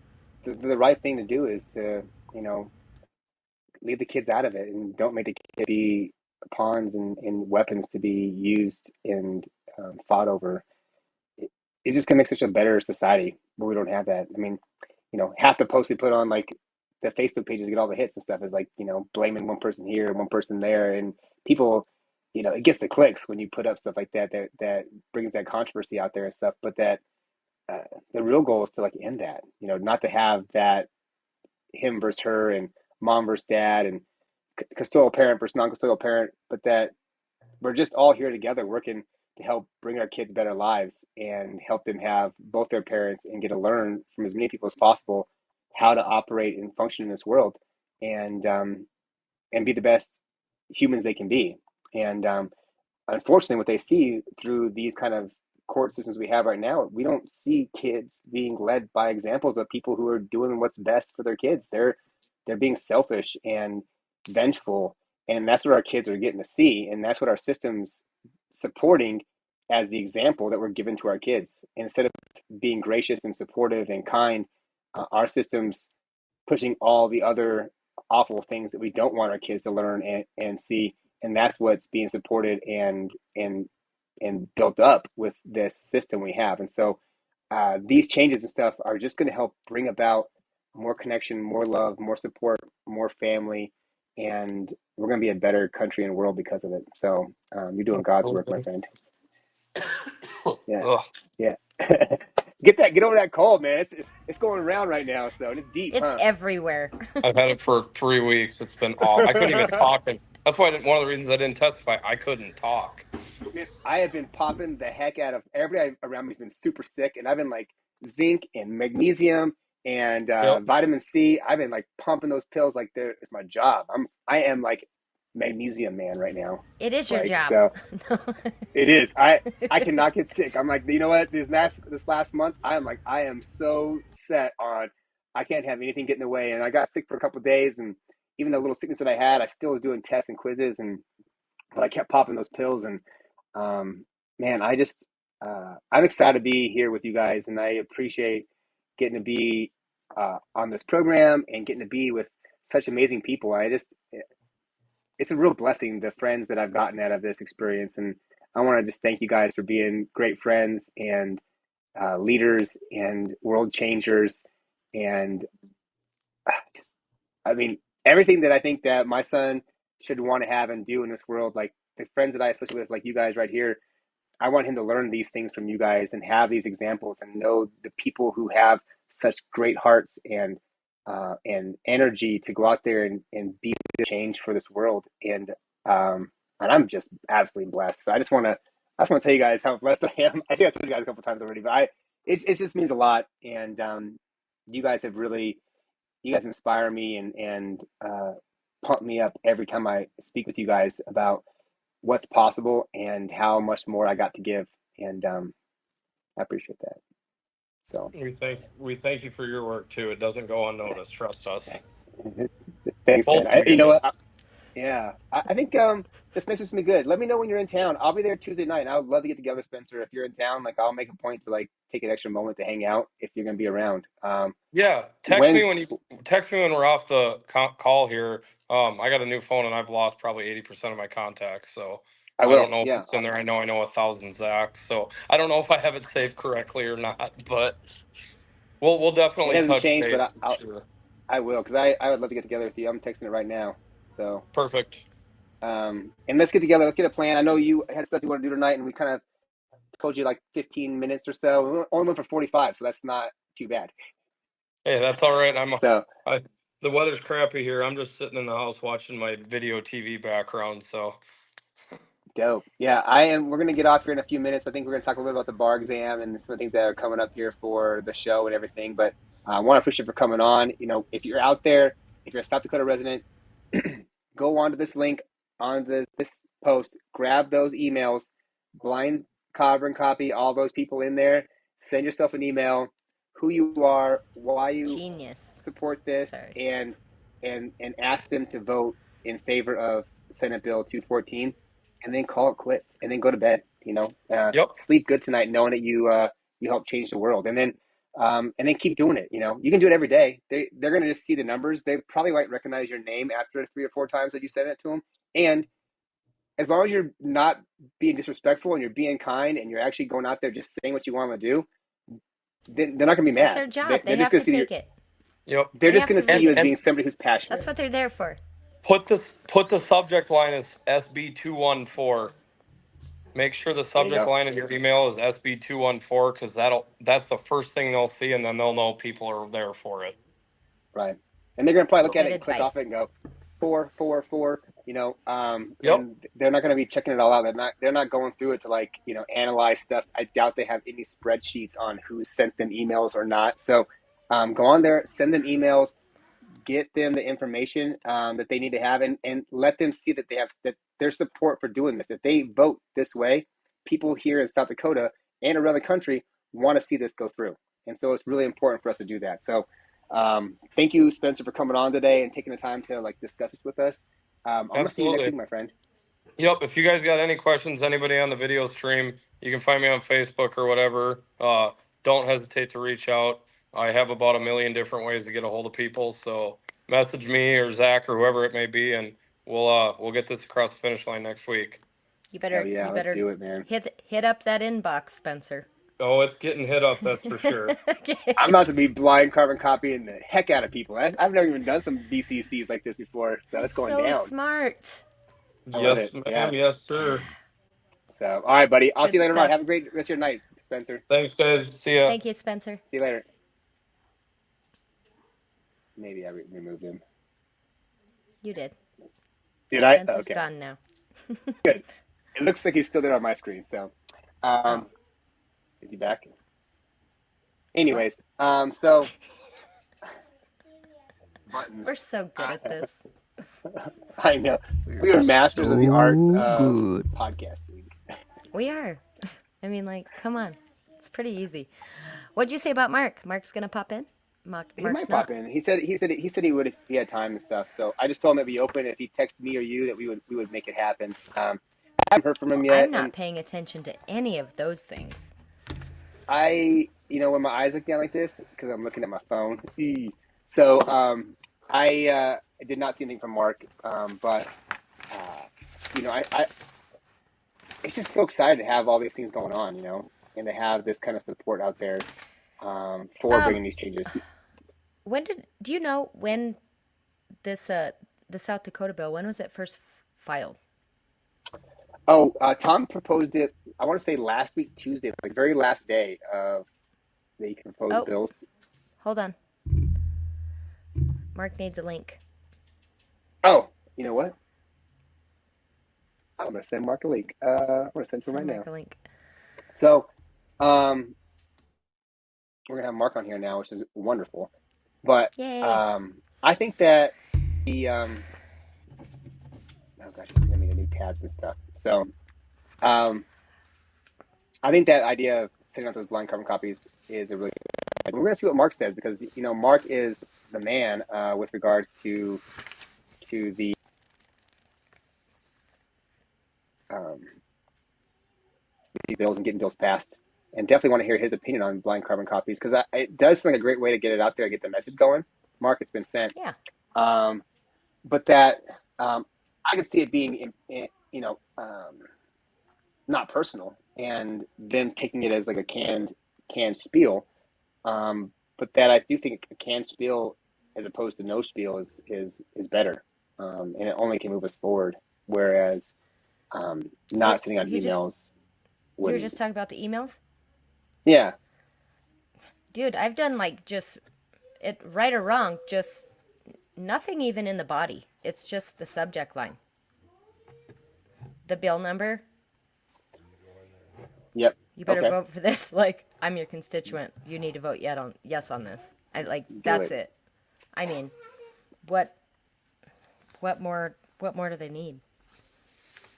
the right thing to do is to, you know, leave the kids out of it and don't make the kids be pawns and weapons to be used and fought over. It, it's just gonna make such a better society where we don't have that. I mean, half the posts we put on like the Facebook pages get all the hits and stuff is like, blaming one person here, one person there, and people, it gets the clicks when you put up stuff like that brings that controversy out there and stuff. But that uh, the real goal is to like end that, not to have that him versus her and mom versus dad and custodial parent versus non-custodial parent, but that we're just all here together working to help bring our kids better lives and help them have both their parents and get to learn from as many people as possible how to operate and function in this world and and be the best humans they can be. And unfortunately, what they see through these kind of court systems we have right now, we don't see kids being led by examples of people who are doing what's best for their kids. They're being selfish and vengeful, and that's what our kids are getting to see, and that's what our systems supporting as the example that we're given to our kids. Instead of being gracious and supportive and kind, our systems pushing all the other awful things that we don't want our kids to learn and see, and that's what's being supported and built up with this system we have. And so these changes and stuff are just going to help bring about more connection, more love, more support, more family, and we're going to be a better country and world because of it. So you're doing God's work, my Absolutely. friend. Yeah, Ugh. yeah. Get over that cold, man. It's going around right now, so and it's deep, It's huh? everywhere. I've had it for 3 weeks. It's been all I couldn't even talk, and that's why one of the reasons I didn't testify. I couldn't talk. Man, I have been popping the heck out of everybody around me has been super sick, and I've been like zinc and magnesium and Yep. vitamin C. I've been like pumping those pills like it's my job. I am like magnesium man right now. It is your Like job. so, it is. I cannot get sick. I'm like, you know what? This last month, I am so set on I can't have anything get in the way. And I got sick for a couple of days, and even the little sickness that I had, I still was doing tests and quizzes, and but I kept popping those pills, and man, I'm excited to be here with you guys, and I appreciate getting to be on this program and getting to be with such amazing people. It's a real blessing the friends that I've gotten out of this experience, and I want to just thank you guys for being great friends and leaders and world changers, and just I mean everything that I think that my son should want to have and do in this world, like the friends that I associate with, like you guys right here. I want him to learn these things from you guys and have these examples and know the people who have such great hearts and energy to go out there and be the change for this world. And I'm just absolutely blessed. So I just want to tell you guys how blessed I am. I think I've told you guys a couple times already, but it just means a lot. And you guys have really you guys inspire me and pump me up every time I speak with you guys about what's possible and how much more I got to give. And I appreciate that. So We thank you for your work too. It doesn't go unnoticed. Trust us. thanks, man. Both of You you know what? guys. Yeah, I think this next one's gonna be good. Let me know when you're in town. I'll be there Tuesday night. And I would love to get together, Spencer. If you're in town, like I'll make a point to like take an extra moment to hang out if you're gonna be around. Yeah, When text me when we're off the call here. I got a new phone and I've lost probably 80% of my contacts, so I I will, don't know if yeah, it's in there. I know 1,000 Zachs, so I don't know if I have it saved correctly or not, but we'll it definitely hasn't touch changed, but base for sure. I will because I would love to get together with you. I'm texting it right now. So Perfect. and let's get together. Let's get a plan. I know you had stuff you want to do tonight, and we kind of told you like 15 minutes or so. We only went for 45, so that's not too bad. Hey, that's all right. So I the weather's crappy here. I'm just sitting in the house watching my video TV background. So dope. Yeah, I am. We're gonna get off here in a few minutes. I think we're gonna talk a little bit about the bar exam and some of the things that are coming up here for the show and everything. But I want to appreciate you for coming on. If you're out there, if you're a South Dakota resident, go on to this link on this post, grab those emails, blind carbon copy all those people in there, send yourself an email, who you are, why you Genius. support this, Sorry. and ask them to vote in favor of Senate Bill 214, and then call it quits, and then go to bed. yep. Sleep good tonight, knowing that you you help change the world. And then keep doing it. You can do it every day. They're going to just see the numbers. They probably might recognize your name after 3 or 4 times that you said it to them. And as long as you're not being disrespectful and you're being kind and you're actually going out there just saying what you want them to do, they're not going to be mad. That's their job. They They're have just to gonna take it. Yep. They're They just have going to to see read you it. as being somebody who's passionate. That's what they're there for. Put the subject line as SB214. Make sure the subject line of your email is SB214 because that's the first thing they'll see, and then they'll know people are there for it. Right. And they're going to probably look at Good it and click advice. off it and go, 4, 4, 4, Yep. and they're not going to be checking it all out. They're not going through it to analyze stuff. I doubt they have any spreadsheets on who sent them emails or not. So go on there, send them emails, get them the information that they need to have, and let them see that they have that their support for doing this. If they vote this way, people here in South Dakota and around the country want to see this go through. And so it's really important for us to do that. So thank you, Spencer, for coming on today and taking the time to discuss this with us. I'm going to see you next week, my friend. Yep. If you guys got any questions, anybody on the video stream, you can find me on Facebook or whatever. Don't hesitate to reach out. I have about 1 million different ways to get a hold of people. So message me or Zach or whoever it may be, and we'll get this across the finish line next week. You better let's do it, man. Hit up that inbox, Spencer. Oh, it's getting hit up, that's for sure. Okay. I'm about to be blind carbon copying the heck out of people. I've never even done some BCCs like this before, so it's going down. So smart. Yes, ma'am. Yeah. Yes, sir. So, all right, buddy. I'll see you later stuff. on. Have a great rest of your night, Spencer. Thanks, guys. See ya. Thank you, Spencer. See you later. Maybe I removed him. You did. Did I? Spencer's Okay. gone now. Good. It looks like he's still there on my screen. So, is he back? Anyways, so buttons. We're so good at this. I know. We are masters of the arts of podcasting. We are. I mean, come on. It's pretty easy. What'd you say about Mark? Mark's gonna pop in? Mark's He might not. pop in. He said he would if he had time and stuff. So I just told him it'd be open. If he texted me or you, that we would make it happen. I haven't heard from him yet. I'm not paying attention to any of those things. When my eyes look down like this, because I'm looking at my phone. So I did not see anything from Mark, but I it's just so excited to have all these things going on, and to have this kind of support out there for bringing these changes. Do you know when this the South Dakota bill, when was it first filed? Oh, Tom proposed it, I want to say last week, Tuesday, like very last day of the proposed bills. Hold on. Mark needs a link. Oh, you know what? I'm going to send Mark a link. I'm going to send him right now. Mark a link. So, we're going to have Mark on here now, which is wonderful. But Yay. I think that oh gosh, it's going to need new tabs and stuff. So, I think that idea of sending out those blind carbon copies is a really good idea. We're going to see what Mark says, because Mark is the man with regards to the bills and getting bills passed, and definitely want to hear his opinion on blind carbon copies, because it does seem like a great way to get it out there and get the message going. Mark, it's been sent. Yeah. But that I could see it being not personal, and them taking it as like a canned spiel. But that I do think a canned spiel as opposed to no spiel is better, and it only can move us forward. Whereas not sitting on emails. You were just talking about the emails? Yeah. Dude, I've done just it right or wrong, just nothing even in the body. It's just the subject line. The bill number. Yep. You better vote for this. I'm your constituent. You need to vote yes on this. That's it. I mean, what more do they need?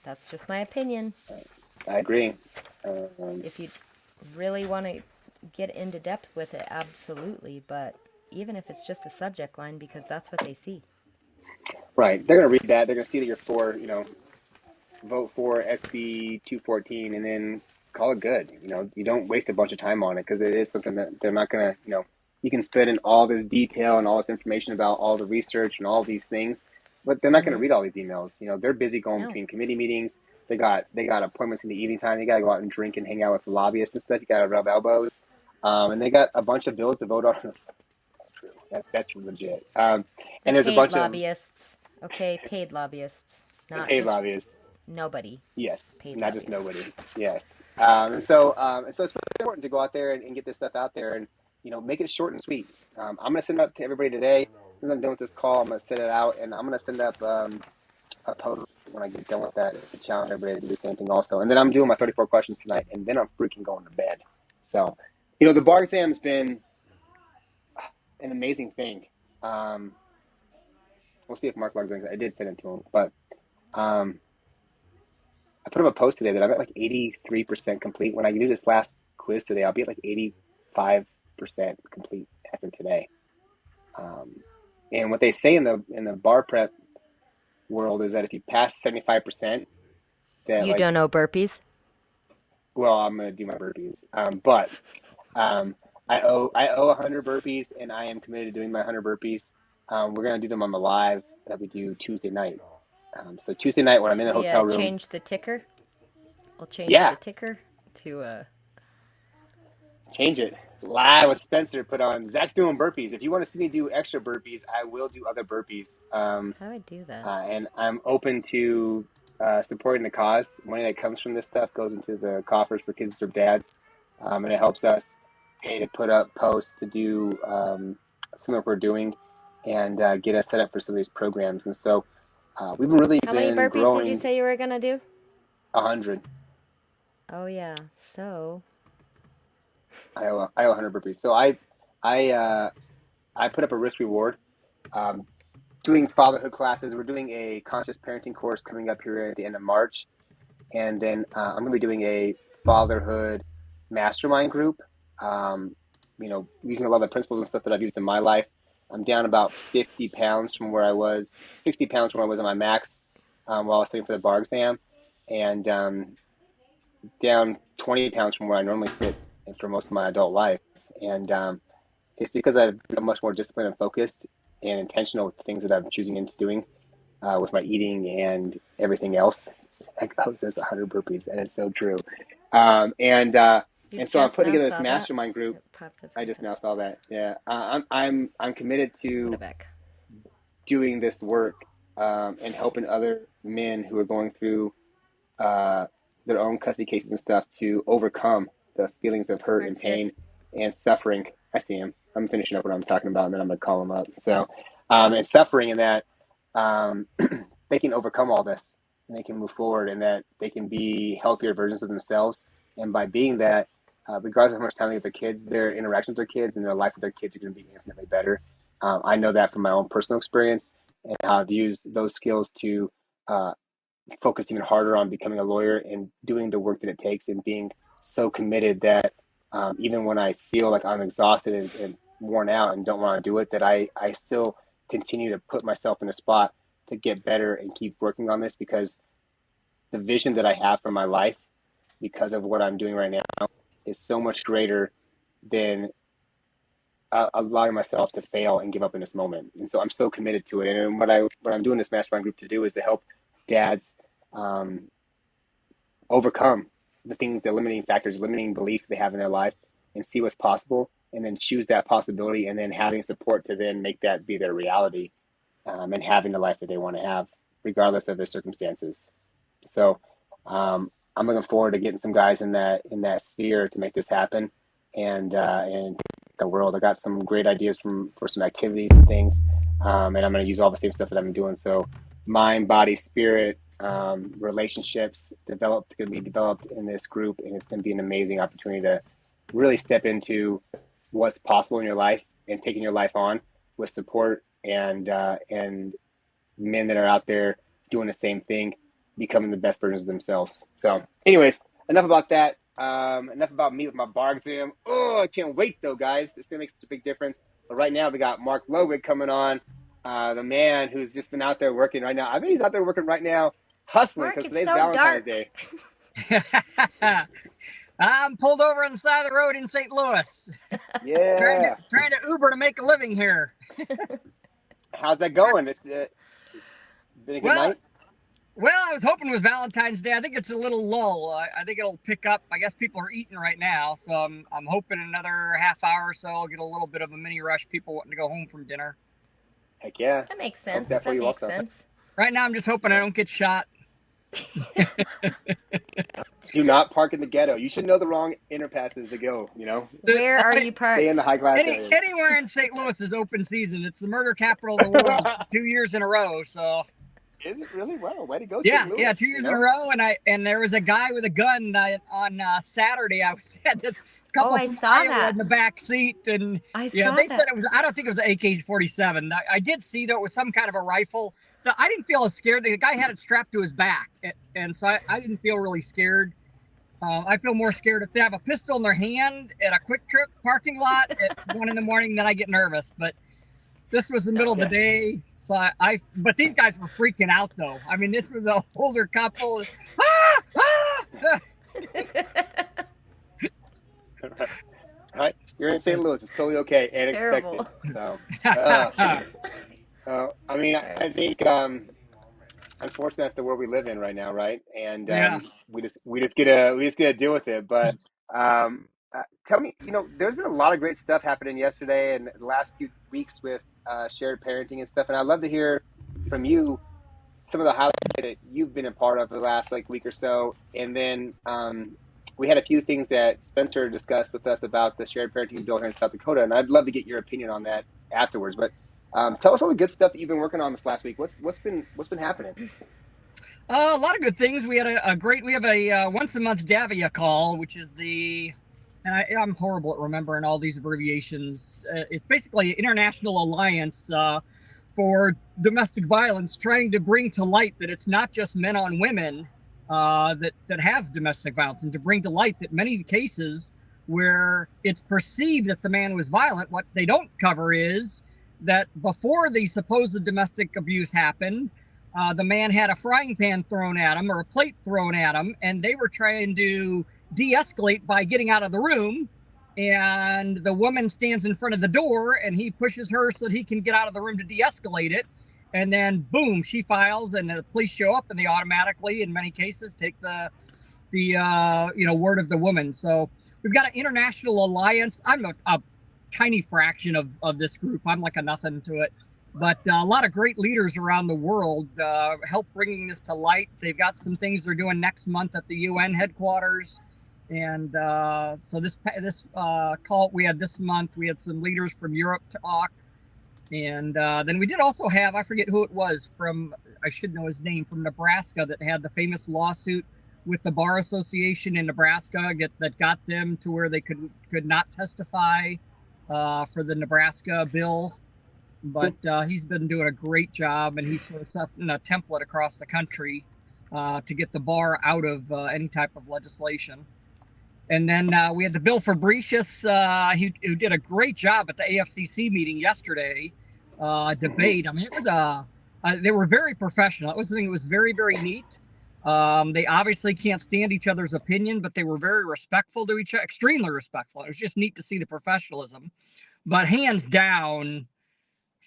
That's just my opinion. I agree. If you really want to get into depth with it, absolutely. But even if it's just the subject line, because that's what they see. Right. They're going to read that. They're going to see that you're for, vote for SB 214, and then call it good. You don't waste a bunch of time on it because it is something that they're not going to, you can spit in all this detail and all this information about all the research and all these things, but they're not going to read all these emails. They're busy going between committee meetings. They got appointments in the evening time. They got to go out and drink and hang out with lobbyists and stuff. You got to rub elbows. And they got a bunch of bills to vote on. That's true. That's legit. And there's a bunch lobbyists. Okay, paid lobbyists. Not paid just lobbyists. Nobody. Yes, paid not lobbyists. just nobody. Yes. And so it's really important to go out there and get this stuff out there and, make it short and sweet. I'm going to send it up to everybody today. As soon as I'm done with this call, I'm going to send it out, and I'm going to send up a post when I get done with that to challenge everybody to do the same thing also. And then I'm doing my 34 questions tonight, and then I'm freaking going to bed. So, the bar exam's been an amazing thing. We'll see if Mark logs in. I did send it to him, but I put up a post today that I'm at like 83% complete. When I do this last quiz today, I'll be at like 85% complete after today. And what they say in the bar prep world is that if you pass 75%, that you don't know burpees. Well, I'm gonna do my burpees, but I owe 100 burpees, and I am committed to doing my 100 burpees. We're gonna do them on the live that we do Tuesday night. So Tuesday night when I'm in the hotel room, change the ticker. I'll change the ticker to change it. Live with Spencer put on. Zach's doing burpees. If you want to see me do extra burpees, I will do other burpees. How do I do that? And I'm open to supporting the cause. Money that comes from this stuff goes into the coffers for kids or dads, and it helps us to put up posts to do similar what we're doing and get us set up for some of these programs. And so we've been really How many burpees growing. did you say you were gonna do? 100. Oh yeah. So I owe 100 burpees. So I put up a risk reward. Doing fatherhood classes. We're doing a conscious parenting course coming up here at the end of March, and then I'm going to be doing a fatherhood mastermind group. Using a lot of the principles and stuff that I've used in my life. I'm down about 50 pounds from where I was, 60 pounds from where I was on my max while I was studying for the bar exam, and down 20 pounds from where I normally sit for most of my adult life. And it's because I've become much more disciplined and focused and intentional with the things that I'm choosing into doing with my eating and everything else. It goes as 100 burpees, and it's so true. And so I'm putting together this mastermind group. I just now saw that. Yeah, I'm committed to doing this work and helping other men who are going through their own custody cases and stuff to overcome the feelings of hurt and pain and suffering. I see him. I'm finishing up what I'm talking about, and then I'm going to call him up. So, and suffering in that they can overcome all this, and they can move forward, and that they can be healthier versions of themselves. And by being that, regardless of how much time they have with their kids, their interactions with their kids and their life with their kids are going to be infinitely better. I know that from my own personal experience and how I've used those skills to focus even harder on becoming a lawyer and doing the work that it takes and being so committed that even when I feel like I'm exhausted and worn out and don't want to do it, that I still continue to put myself in a spot to get better and keep working on this, because the vision that I have for my life because of what I'm doing right now is so much greater than allowing myself to fail and give up in this moment. And so I'm so committed to it. And what I'm doing this mastermind group to do is to help dads overcome the limiting factors, limiting beliefs they have in their life, and see what's possible, and then choose that possibility, and then having support to then make that be their reality, and having the life that they want to have, regardless of their circumstances. So I'm looking forward to getting some guys in that sphere to make this happen, and the world. I got some great ideas for some activities and things, and I'm going to use all the same stuff that I've been doing. So mind, body, spirit, relationships going to be developed in this group, and it's going to be an amazing opportunity to really step into what's possible in your life and taking your life on with support and men that are out there doing the same thing, becoming the best versions of themselves. So anyways, enough about that. Enough about me with my bar exam. Oh, I can't wait though, guys. It's going to make such a big difference. But right now we got Mark Lowick coming on, the man who's just been out there working right now. I bet he's out there working right now, hustling, because today's Valentine's Day. I'm pulled over on the side of the road in St. Louis. Yeah. Trying to Uber to make a living here. How's that going? It's been a good night. Well, I was hoping it was Valentine's Day. I think it's a little lull. I think it'll pick up. I guess people are eating right now, so I'm hoping another half hour or so I'll get a little bit of a mini rush. People wanting to go home from dinner. Heck yeah. That makes sense. That That makes also. sense. Right now, I'm just hoping I don't get shot. Do not park in the ghetto. You should know the wrong interpasses to go, you know? Where are you parked? Stay in the high class areas. Anywhere in St. Louis is open season. It's the murder capital of the world 2 years in a row, so. Is it really? Wow, way to go, Yeah, St. Louis, yeah, 2 years in a row, and there was a guy with a gun on Saturday. I had this couple I from saw Iowa that. in the back seat, and I yeah, saw they that. said it was. I don't think it was an AK-47. I did see that it was some kind of a rifle. I didn't feel as scared. The guy had it strapped to his back, and so I didn't feel really scared. I feel more scared if they have a pistol in their hand at a Quick Trip parking lot at 1 a.m. Then I get nervous, but. This was the middle of the day, so but these guys were freaking out, though. I mean, this was an older couple. Right, you're in St. Louis. It's totally okay and terrible. expected. So, I mean, I think unfortunately that's the world we live in right now, right? And we just gotta deal with it. But tell me, there's been a lot of great stuff happening yesterday and the last few weeks with shared parenting and stuff. And I'd love to hear from you some of the highlights that you've been a part of the last week or so. And then we had a few things that Spencer discussed with us about the shared parenting bill here in South Dakota, and I'd love to get your opinion on that afterwards. But tell us all the good stuff that you've been working on this last week. What's been happening? A lot of good things. We had we have a once a month Davia call, which is and I'm horrible at remembering all these abbreviations. It's basically an international alliance for domestic violence, trying to bring to light that it's not just men on women that have domestic violence, and to bring to light that many cases where it's perceived that the man was violent, what they don't cover is that before the supposed domestic abuse happened, the man had a frying pan thrown at him or a plate thrown at him, and they were trying to de-escalate by getting out of the room, and the woman stands in front of the door and he pushes her so that he can get out of the room to de-escalate it, and then boom, she files and the police show up, and they automatically in many cases take the word of the woman. So we've got an international alliance. I'm a tiny fraction of this group. I'm like a nothing to it, but a lot of great leaders around the world help bringing this to light. They've got some things they're doing next month at the UN headquarters. And so this call we had this month, we had some leaders from Europe talk. And then we did also have, I forget who it was from, I should know his name, from Nebraska, that had the famous lawsuit with the Bar Association in Nebraska that got them to where they could not testify for the Nebraska bill. But he's been doing a great job, and he's sort of setting a template across the country to get the bar out of any type of legislation. And then we had the Bill Fabricius, who did a great job at the AFCC meeting yesterday, debate. I mean, it was they were very professional. That was the thing. It was very, very neat. They obviously can't stand each other's opinion, but they were very respectful to each other, extremely respectful. It was just neat to see the professionalism. But hands down,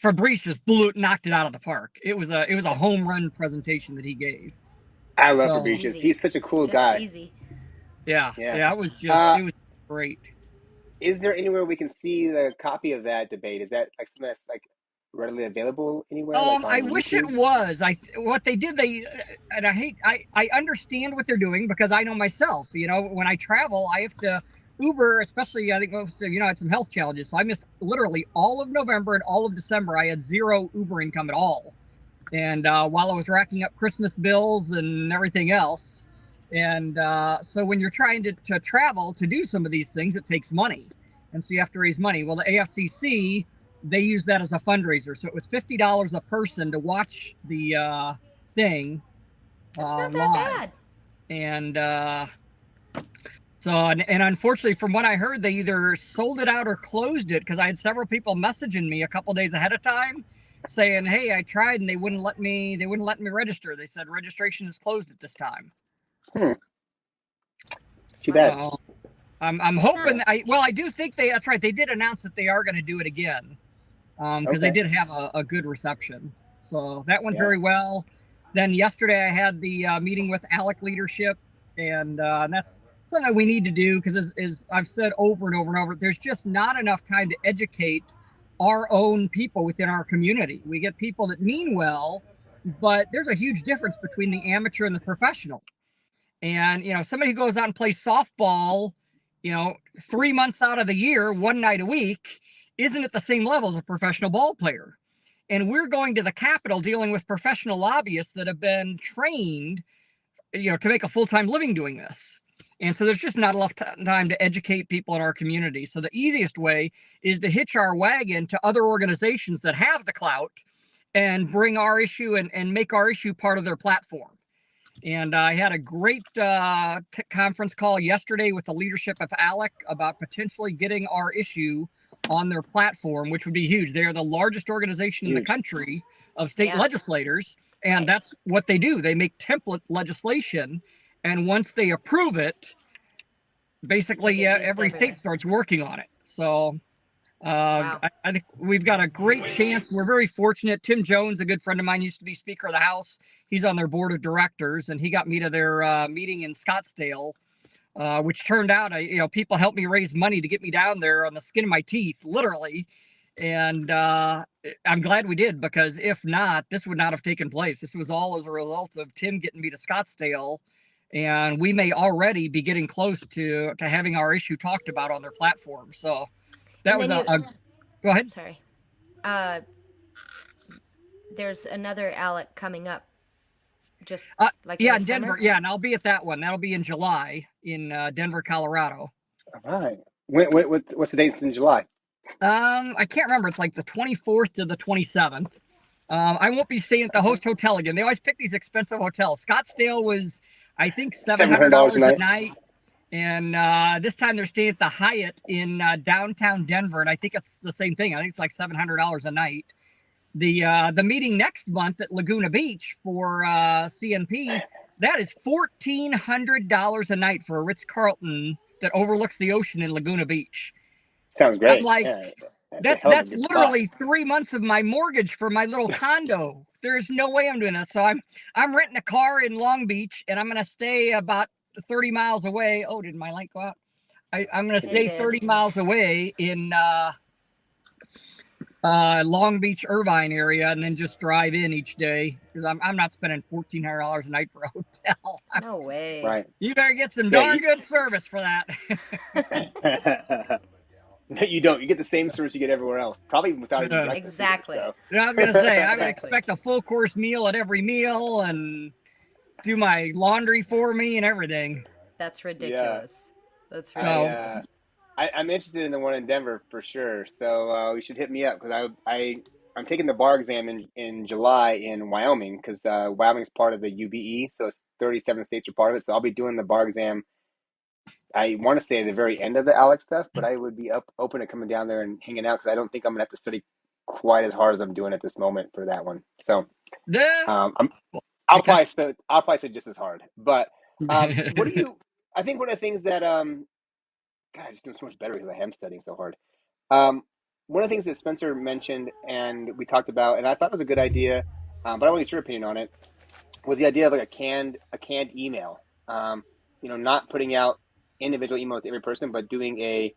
Fabricius knocked it out of the park. It was a home run presentation that he gave. I love Fabricius. He's such a cool guy. Easy. Yeah. It was great. Is there anywhere we can see the copy of that debate? Is that like something that's like readily available anywhere? I wish it was. What they did, and I understand what they're doing, because I know myself. When I travel, I have to Uber, especially I think I had some health challenges, so I missed literally all of November and all of December. I had zero Uber income at all, and while I was racking up Christmas bills and everything else. And so when you're trying to travel to do some of these things, it takes money. And so you have to raise money. Well, the AFCC, they use that as a fundraiser. So it was $50 a person to watch the thing. That's not that live. bad. And and unfortunately, from what I heard, they either sold it out or closed it, because I had several people messaging me a couple days ahead of time saying, hey, I tried and they wouldn't let me register. They said registration is closed at this time. Too bad. I'm hoping. I do think that's right. They did announce that they are going to do it again because they did have a good reception. So that went very well. Then yesterday I had the meeting with ALEC leadership, and that's something we need to do because, as I've said over and over and over, there's just not enough time to educate our own people within our community. We get people that mean well, but there's a huge difference between the amateur and the professional. And, somebody who goes out and plays softball, 3 months out of the year, one night a week, isn't at the same level as a professional ball player. And we're going to the Capitol dealing with professional lobbyists that have been trained, to make a full-time living doing this. And so there's just not enough time to educate people in our community. So the easiest way is to hitch our wagon to other organizations that have the clout and bring our issue and make our issue part of their platform. And I had a great conference call yesterday with the leadership of ALEC about potentially getting our issue on their platform, which would be huge. They are the largest organization in the country of state legislators, and that's what they do. They make template legislation, and once they approve it, basically every state starts working on it. So I think we've got a great chance. We're very fortunate. Tim Jones, a good friend of mine, used to be Speaker of the House. He's on their board of directors, and he got me to their meeting in Scottsdale, which turned out, people helped me raise money to get me down there on the skin of my teeth, literally. And I'm glad we did, because if not, this would not have taken place. This was all as a result of Tim getting me to Scottsdale, and we may already be getting close to having our issue talked about on their platform. So that was go ahead. Sorry. There's another ALEC coming up. Just like in Denver. Yeah, and I'll be at that one. That'll be in July in Denver, Colorado. All right. What's the dates in July? I can't remember. It's like the 24th to the 27th. I won't be staying at the host hotel again. They always pick these expensive hotels. Scottsdale was, I think, $700 a night. And this time they're staying at the Hyatt in downtown Denver. And I think it's the same thing. I think it's like $700 a night. The meeting next month at Laguna Beach for CNP, that is $1,400 a night for a Ritz-Carlton that overlooks the ocean in Laguna Beach. Sounds great. I'm like, that's literally 3 months of my mortgage for my little condo. There's no way I'm doing that. So I'm renting a car in Long Beach, and I'm going to stay about 30 miles away. Oh, did my light go out? I'm going to stay 30 miles away in Long Beach, Irvine area, and then just drive in each day, because I'm not spending $1,400 a night for a hotel. No way. Right. You better get some darn good service for that. No, you don't. You get the same service you get everywhere else, probably without even breakfast. Exactly. So. I was going to say, I would expect a full course meal at every meal and do my laundry for me and everything. That's ridiculous. That's ridiculous. I'm interested in the one in Denver for sure. So you should hit me up, because I'm taking the bar exam in July in Wyoming, because Wyoming is part of the UBE, so it's 37 states are part of it. So I'll be doing the bar exam. I want to say at the very end of the ALEC stuff, but I would be open to coming down there and hanging out, because I don't think I'm gonna have to study quite as hard as I'm doing at this moment for that one. So I'll probably say just as hard. But what do you? I think one of the things that God, I just doing so much better because I am studying so hard. One of the things that Spencer mentioned and we talked about, and I thought was a good idea, but I want to get your opinion on it, was the idea of like a canned email. Not putting out individual emails to every person, but doing a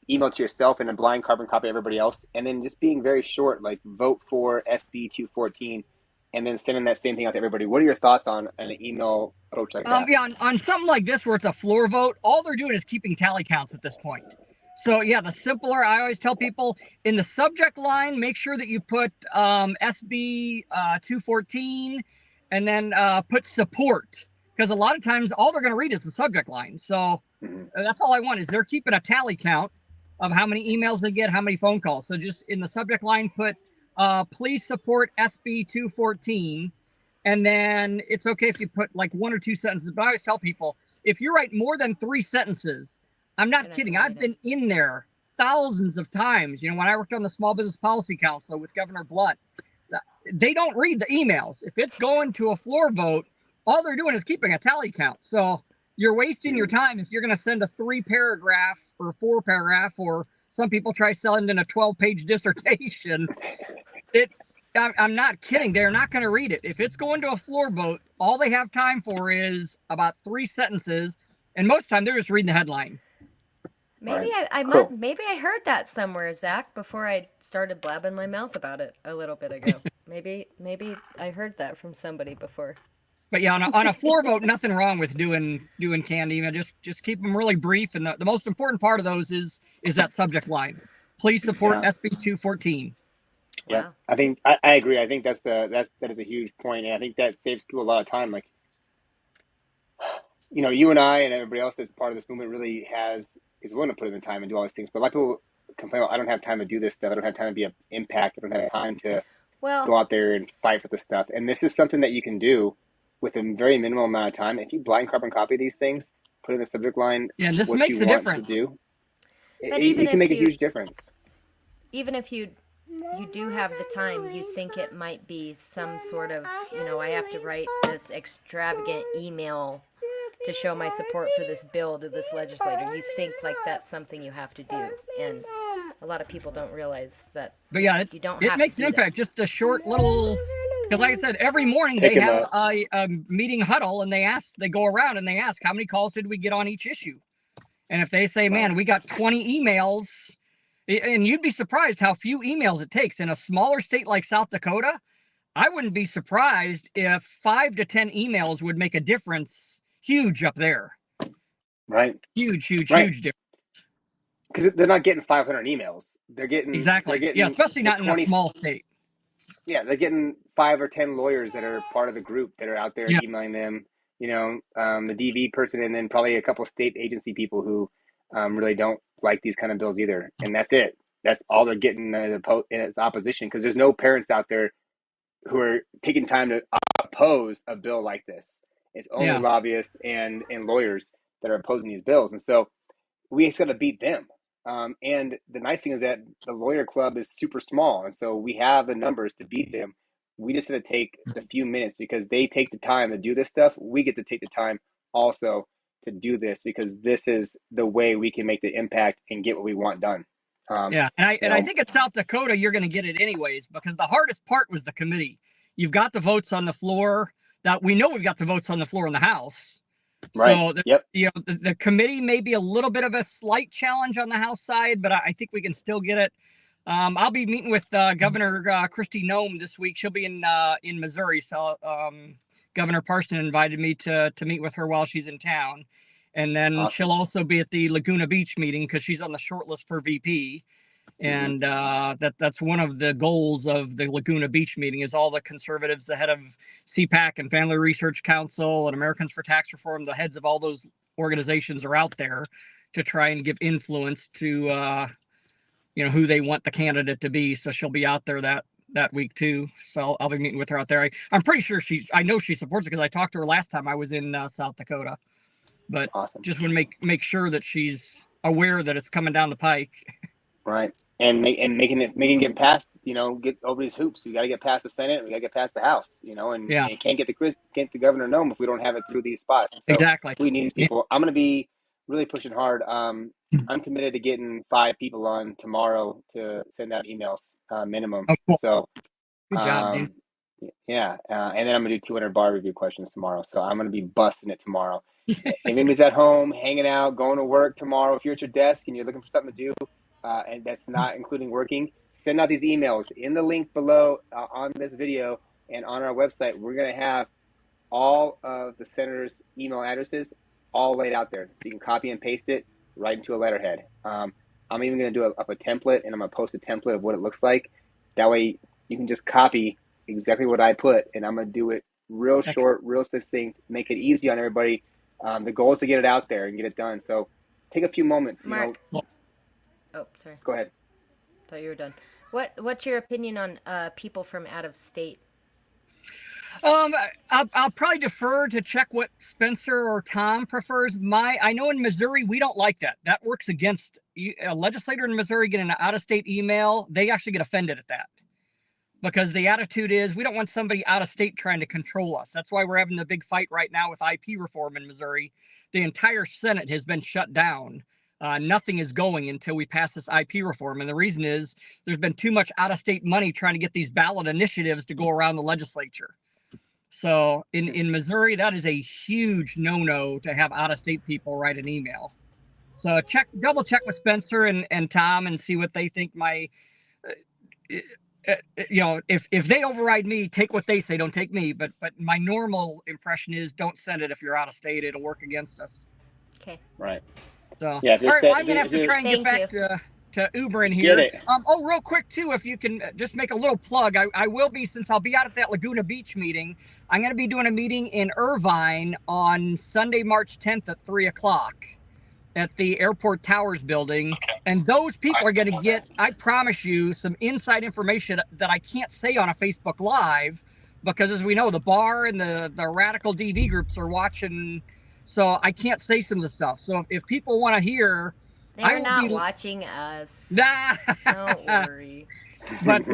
email to yourself and a blind carbon copy of everybody else, and then just being very short, like vote for SB 214, and then sending that same thing out to everybody. What are your thoughts on an email approach like that? Yeah, on something like this where it's a floor vote, all they're doing is keeping tally counts at this point. So yeah, the simpler, I always tell people in the subject line, make sure that you put SB 214 and then put support. Because a lot of times all they're going to read is the subject line. So that's all I want is they're keeping a tally count of how many emails they get, how many phone calls. So just in the subject line, put please support SB 214. And then it's okay if you put like 1 or 2 sentences. But I always tell people, if you write more than 3 sentences, I'm not kidding. I've been in there thousands of times. When I worked on the Small Business Policy Council with Governor Blunt, they don't read the emails. If it's going to a floor vote, all they're doing is keeping a tally count. So you're wasting your time if you're going to send a 3-paragraph or 4-paragraph, or some people try sending a 12-page dissertation. I'm not kidding. They're not going to read it. If it's going to a floor vote, all they have time for is about 3 sentences, and most of the time they're just reading the headline. Maybe Right. Cool. maybe I heard that somewhere, Zach, before I started blabbing my mouth about it a little bit ago. maybe I heard that from somebody before. But yeah, on a floor vote, nothing wrong with doing canned email. Just keep them really brief, and the most important part of those is that subject line. Please support SB 214. Yeah, Wow. I think I agree. I think that is a huge point, and I think that saves people a lot of time. Like, you and I and everybody else that's part of this movement really is willing to put in the time and do all these things. But a lot of people complain, I don't have time to do this stuff. I don't have time to be an impact. I don't have time to go out there and fight for the stuff. And this is something that you can do with a very minimal amount of time. If you blind carbon copy these things, put in the subject line this what makes you a want difference. to do, But it can make a huge difference. Even if you do have the time, you think it might be some sort of, I have to write this extravagant email to show my support for this bill to this legislator. You think like that's something you have to do, and a lot of people don't realize that. But yeah, you don't. It makes an impact. Just a short little. Because like I said, every morning they have a meeting huddle, and they go around and they ask, how many calls did we get on each issue? And if they say, man, we got 20 emails, and you'd be surprised how few emails it takes in a smaller state like South Dakota. I wouldn't be surprised if 5 to 10 emails would make a difference. Huge up there. Right. Huge difference. Because they're not getting 500 emails. They're getting especially not in a small state. Yeah, they're getting 5 or 10 lawyers that are part of the group that are out there emailing them. The DV person, and then probably a couple of state agency people who really don't like these kind of bills either. And that's it. That's all they're getting in its opposition, because there's no parents out there who are taking time to oppose a bill like this. It's only lobbyists and lawyers that are opposing these bills. And so we just got to beat them. And the nice thing is that the lawyer club is super small. And so we have the numbers to beat them. We just have to take the few minutes, because they take the time to do this stuff. We get to take the time also to do this, because this is the way we can make the impact and get what we want done. And I think at South Dakota, you're going to get it anyways, because the hardest part was the committee. You've got the votes on the floor. That we know we've got the votes on the floor in the House. Right. So the committee may be a little bit of a slight challenge on the House side, but I think we can still get it. I'll be meeting with Governor Kristi Noem this week. She'll be in Missouri, so Governor Parson invited me to meet with her while she's in town, and then she'll also be at the Laguna Beach meeting because she's on the short list for VP. And that's one of the goals of the Laguna Beach meeting is all the conservatives, the head of CPAC and Family Research Council and Americans for Tax Reform, the heads of all those organizations are out there to try and give influence to, who they want the candidate to be. So she'll be out there that week too. So I'll be meeting with her out there. I'm pretty sure I know she supports it because I talked to her last time I was in South Dakota. But just want to make sure that she's aware that it's coming down the pike. Right. And making it get past, get over these hoops. We got to get past the Senate. We got to get past the House, and you can't get the governor Noem if we don't have it through these spots. So exactly. We need people. I'm going to be really pushing hard. I'm committed to getting 5 people on tomorrow to send out emails minimum. Oh, cool. So good job, dude. Yeah. And then I'm going to do 200 bar review questions tomorrow. So I'm going to be busting it tomorrow. If anybody's at home, hanging out, going to work tomorrow, if you're at your desk and you're looking for something to do, and that's not including working, send out these emails in the link below on this video and on our website. We're going to have all of the senators' email addresses all laid out there, so you can copy and paste it right into a letterhead. I'm even going to do up a template, and I'm going to post a template of what it looks like. That way you can just copy exactly what I put, and I'm going to do it real short, real succinct, make it easy on everybody. The goal is to get it out there and get it done. So take a few moments. Mark. Oh, sorry. Go ahead. Thought you were done. What's your opinion on people from out of state? I'll probably defer to check what Spencer or Tom prefers. I know in Missouri we don't like that. That works against a legislator in Missouri getting an out-of-state email. They actually get offended at that. because the attitude is we don't want somebody out of state trying to control us. That's why we're having the big fight right now with IP reform in Missouri. The entire Senate has been shut down. Nothing is going until we pass this IP reform. And the reason is there's been too much out of state money trying to get these ballot initiatives to go around the legislature. So in Missouri, that is a huge no-no to have out of state people write an email. So double check with Spencer and Tom and see what they think if they override me, take what they say, don't take me. But my normal impression is don't send it if you're out of state. It'll work against us. Okay. Right. So, yeah, all right, well, I'm going to have to try and get back to Uber in here. Real quick, too, if you can just make a little plug. I will be, since I'll be out at that Laguna Beach meeting, I'm going to be doing a meeting in Irvine on Sunday, March 10th at 3 o'clock. At the Airport Towers building, and those people are going to get, I promise you, some inside information that I can't say on a Facebook Live, because as we know, the bar and the radical DV groups are watching, so I can't say some of the stuff. So if people want to hear, they're not watching us. Nah. Don't worry. But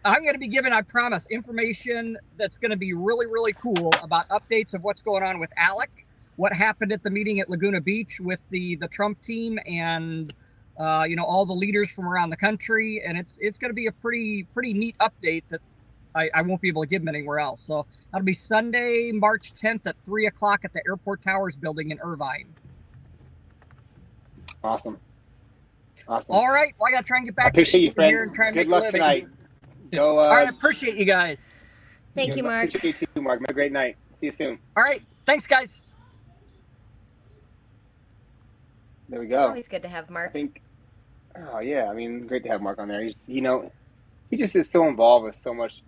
I'm going to be giving, I promise, information that's going to be really, really cool about updates of what's going on with Alec. What happened at the meeting at Laguna Beach with the Trump team and all the leaders from around the country, and it's going to be a pretty neat update that I won't be able to give them anywhere else. So that'll be Sunday, March 10th at 3 o'clock at the Airport Towers building in Irvine. Awesome. All right, well, I got to try and get back appreciate you, friends. here and try and Good make luck a living. Tonight. Go, all right, I appreciate you guys. Thank you, Mark. Appreciate you too, Mark. Have a great night. See you soon. All right, thanks, guys. There we go. Always good to have Mark. Oh yeah, I mean, great to have Mark on there. He just is so involved with so much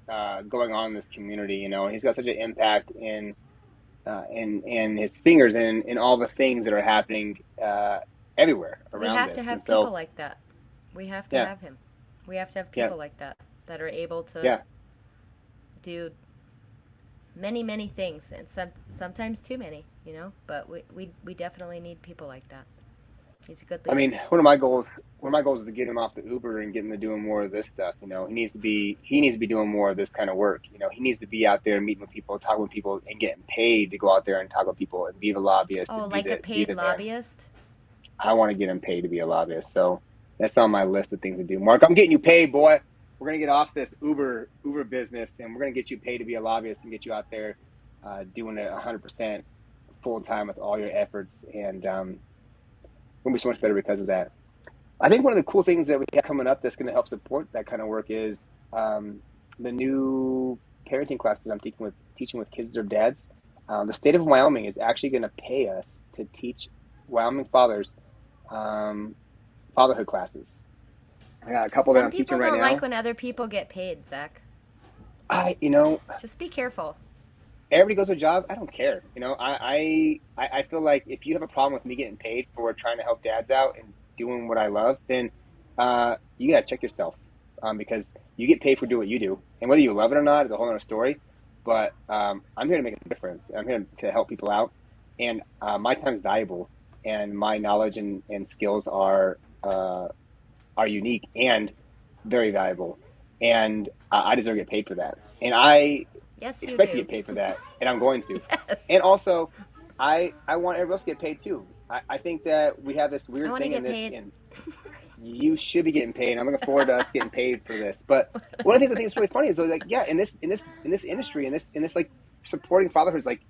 going on in this community. And he's got such an impact in his fingers and in all the things that are happening everywhere around. We have to have people like that. We have to have him. We have to have people like that are able to do many, many things, and sometimes too many, but we definitely need people like that. He's a good leader. I mean, one of my goals is to get him off the Uber and get him to doing more of this stuff. He needs to be doing more of this kind of work. He needs to be out there meeting with people, talking with people, and getting paid to go out there and talk with people and be the lobbyist. Oh, like a paid lobbyist? I want to get him paid to be a lobbyist. So that's on my list of things to do. Mark, I'm getting you paid, boy. We're going to get off this Uber business, and we're going to get you paid to be a lobbyist and get you out there doing it 100% full time with all your efforts. And going to be so much better because of that. I think one of the cool things that we have coming up that's going to help support that kind of work is the new parenting classes I'm teaching with kids or dads. The state of Wyoming is actually going to pay us to teach Wyoming fathers fatherhood classes. I got a couple that I'm teaching right now. Some people don't like when other people get paid, Zach. Just be careful. Everybody goes to a job. I don't care. I feel like if you have a problem with me getting paid for trying to help dads out and doing what I love, then you got to check yourself because you get paid for doing what you do. And whether you love it or not is a whole other story. But I'm here to make a difference. I'm here to help people out. And my time is valuable. And my knowledge and skills are unique and very valuable. And I deserve to get paid for that. And I expect to get paid for that. And I'm going to. Yes. And also, I want everybody else to get paid too. I think that we have this weird thing in this. And you should be getting paid. I'm looking forward to us getting paid for this. But one of the things I think is really funny is like, in this industry, in this like supporting fatherhood is like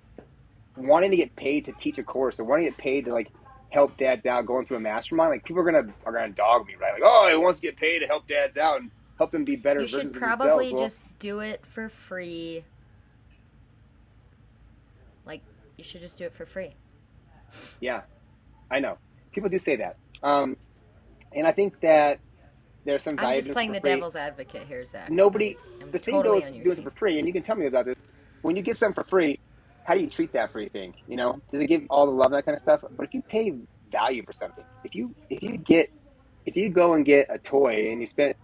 wanting to get paid to teach a course or wanting to get paid to like help dads out going through a mastermind. Like people are gonna dog me, right? Like, oh, he wants to get paid to help dads out and help them be better versions of themselves. You should probably just do it for free. Like, you should just do it for free. Yeah, I know. People do say that. And I think that there's some value. I'm just playing the devil's advocate here, Zach. The thing goes doing it for free, and you can tell me about this. When you get something for free, how do you treat that free thing? Does it give all the love and that kind of stuff? But if you pay value for something, if you go and get a toy and you spend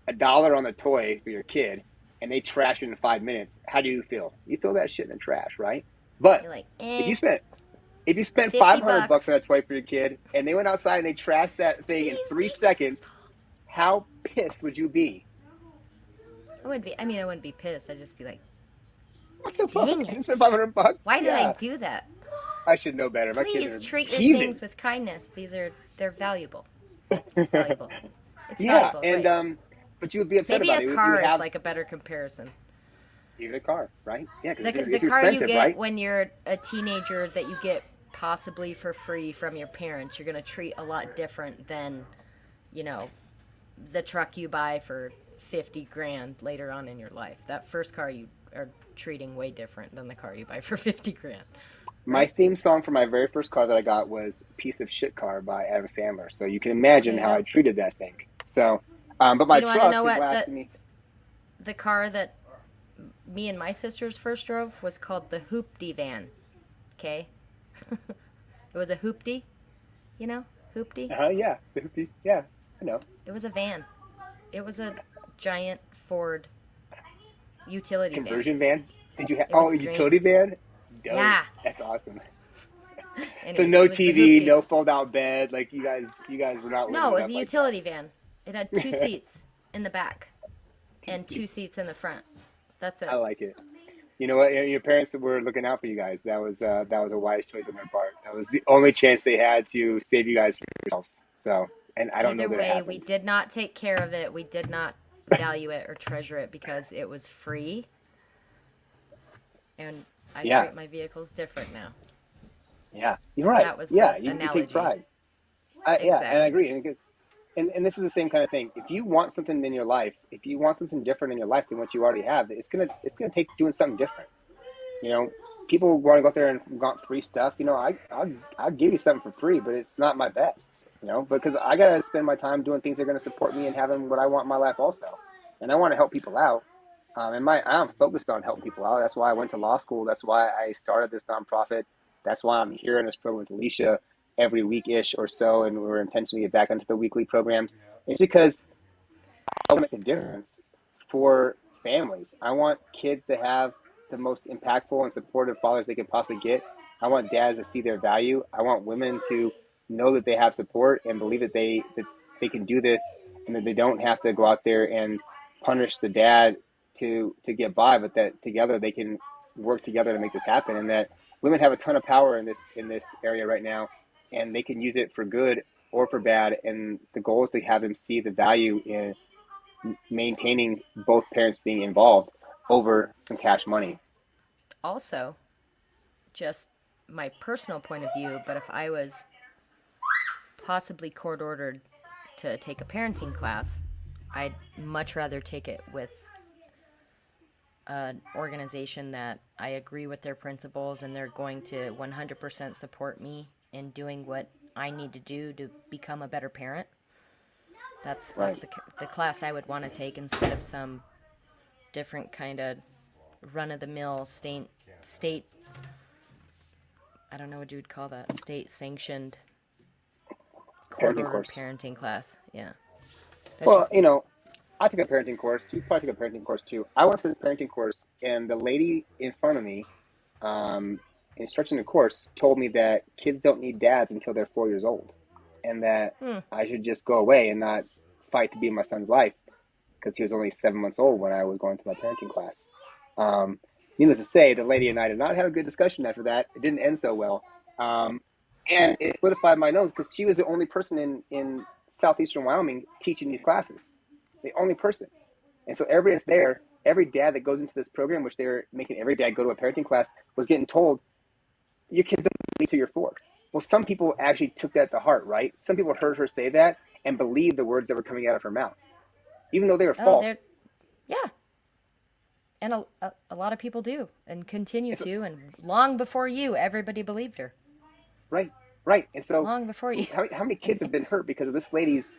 $1 on the toy for your kid and they trash it in 5 minutes, how do you feel? You throw that shit in the trash, right? But you're like, if you spent $500 on a toy for your kid and they went outside and they trashed that thing in 3 seconds, how pissed would you be? I mean, I wouldn't be pissed. I'd just be like, What the dang fuck? You it. spent $500? Why did I Yeah. do that? I should know better. My kids Please are treat your things heathens. with kindness. They're valuable. It's valuable. It's Yeah, valuable, and right? but you would be upset Maybe about a it. You would car is have like a better comparison. even a car, right? Yeah, because The it's car you expensive, get right? when you're a teenager that you get possibly for free from your parents, you're going to treat a lot different than, you know, the truck you buy for 50 grand later on in your life. That first car you are treating way different than the car you buy for 50 grand. My Right? theme song for my very first car that I got was "Piece of Shit Car" by Adam Sandler. So you can There imagine you how I go. treated that thing. So, but Do my you want to truck know has what lasted me. the car that me and my sisters first drove was called the Hoopty van. Okay? It was a Hoopty, you know? Hoopty. Yeah, yeah, I know. It was a van. It was a giant Ford utility van. Conversion van. Did you have? It Oh, was a green. utility van. Dope. Yeah. That's awesome. So Anyway, no it was the TV, Hoopty. no fold-out bed. Like you guys were not No, living it it was up a like utility van. It had two that. seats in the back Two and two seats. seats in the front. That's I it. like it. You know what? Your parents were looking out for you guys. That was a wise choice on their part. That was the only chance they had to save you guys from yourselves. So, and I don't know Either that it way, we happened. did not take care of it. We did not value it or treasure it because it was free. And I Yeah, treat my vehicles different now. yeah, you're right. That was Yeah, the you take analogy. pride. Yeah, and I Exactly. agree. And this is the same kind of thing. If you want something in your life, if you want something different in your life than what you already have, it's gonna take doing something different. You know, people want to go out there and want free stuff. You know, I'll give you something for free, but it's not my best. You know, because I gotta spend my time doing things that are gonna support me and having what I want in my life also. And I want to help people out. And I'm focused on helping people out. That's why I went to law school. That's why I started this nonprofit. That's why I'm here in this program with Alicia every week-ish or so, and we're intentionally get back into the weekly programs. It's because I want to make a difference for families. I want kids to have the most impactful and supportive fathers they can possibly get. I want dads to see their value. I want women to know that they have support and believe that they can do this and that they don't have to go out there and punish the dad to get by, but that together they can work together to make this happen. And that women have a ton of power in this area right now, and they can use it for good or for bad. And the goal is to have them see the value in maintaining both parents being involved over some cash money. Also, just my personal point of view, but if I was possibly court ordered to take a parenting class, I'd much rather take it with an organization that I agree with their principles and they're going to 100% support me in doing what I need to do to become a better parent. That's Right. the class I would want to take instead of some different kind of run of the mill state I don't know what you would call that, state sanctioned court Parenting ordered course. parenting class. Yeah. That's Well, just me. I took a parenting course. You probably took a parenting course too. I went for this parenting course, and the lady in front of me, um, instructing the course, told me that kids don't need dads until they're 4 years old, and that Hmm. I should just go away and not fight to be in my son's life because he was only 7 months old when I was going to my parenting class. Um, Needless to say, the lady and I did not have a good discussion after that. It didn't end so well. Um, and it solidified my nose because she was the only person in southeastern Wyoming teaching these classes. The only person. And so everybody that's there, every dad that goes into this program, which they're making every dad go to a parenting class, was getting told, your kids don't need till you're 4. Well, some people actually took that to heart, right? Some people heard her say that and believed the words that were coming out of her mouth, even though they were Oh, they're false. yeah, and a lot of people do and continue And so, to, and long before you, everybody believed her. right, right. And so Long before you. how many kids have been hurt because of this lady's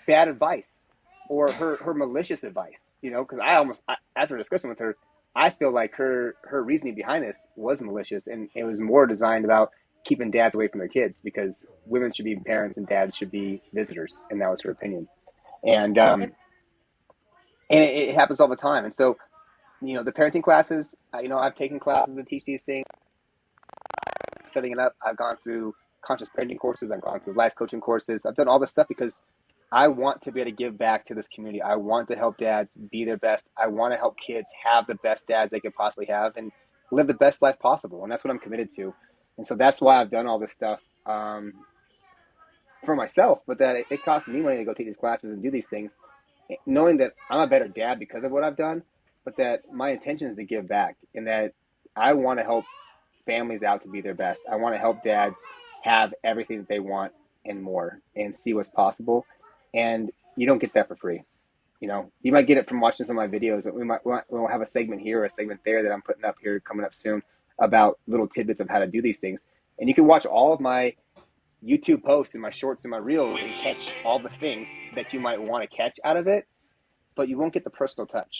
bad advice or her malicious advice? Because after discussing with her, I feel like her reasoning behind this was malicious, and it was more designed about keeping dads away from their kids because women should be parents and dads should be visitors, and that was her opinion. And Yep. it happens all the time. And so, the parenting classes, I've taken classes to teach these things, setting it up. I've gone through conscious parenting courses. I've gone through life coaching courses. I've done all this stuff because I want to be able to give back to this community. I want to help dads be their best. I want to help kids have the best dads they could possibly have and live the best life possible. And that's what I'm committed to. And so that's why I've done all this stuff for myself, but that it costs me money to go take these classes and do these things, knowing that I'm a better dad because of what I've done, but that my intention is to give back and that I want to help families out to be their best. I want to help dads have everything that they want and more and see what's possible. And you don't get that for free. You might get it from watching some of my videos. We'll have a segment here or a segment there that I'm putting up here coming up soon about little tidbits of how to do these things. And you can watch all of my YouTube posts and my shorts and my reels and catch all the things that you might want to catch out of it, but you won't get the personal touch.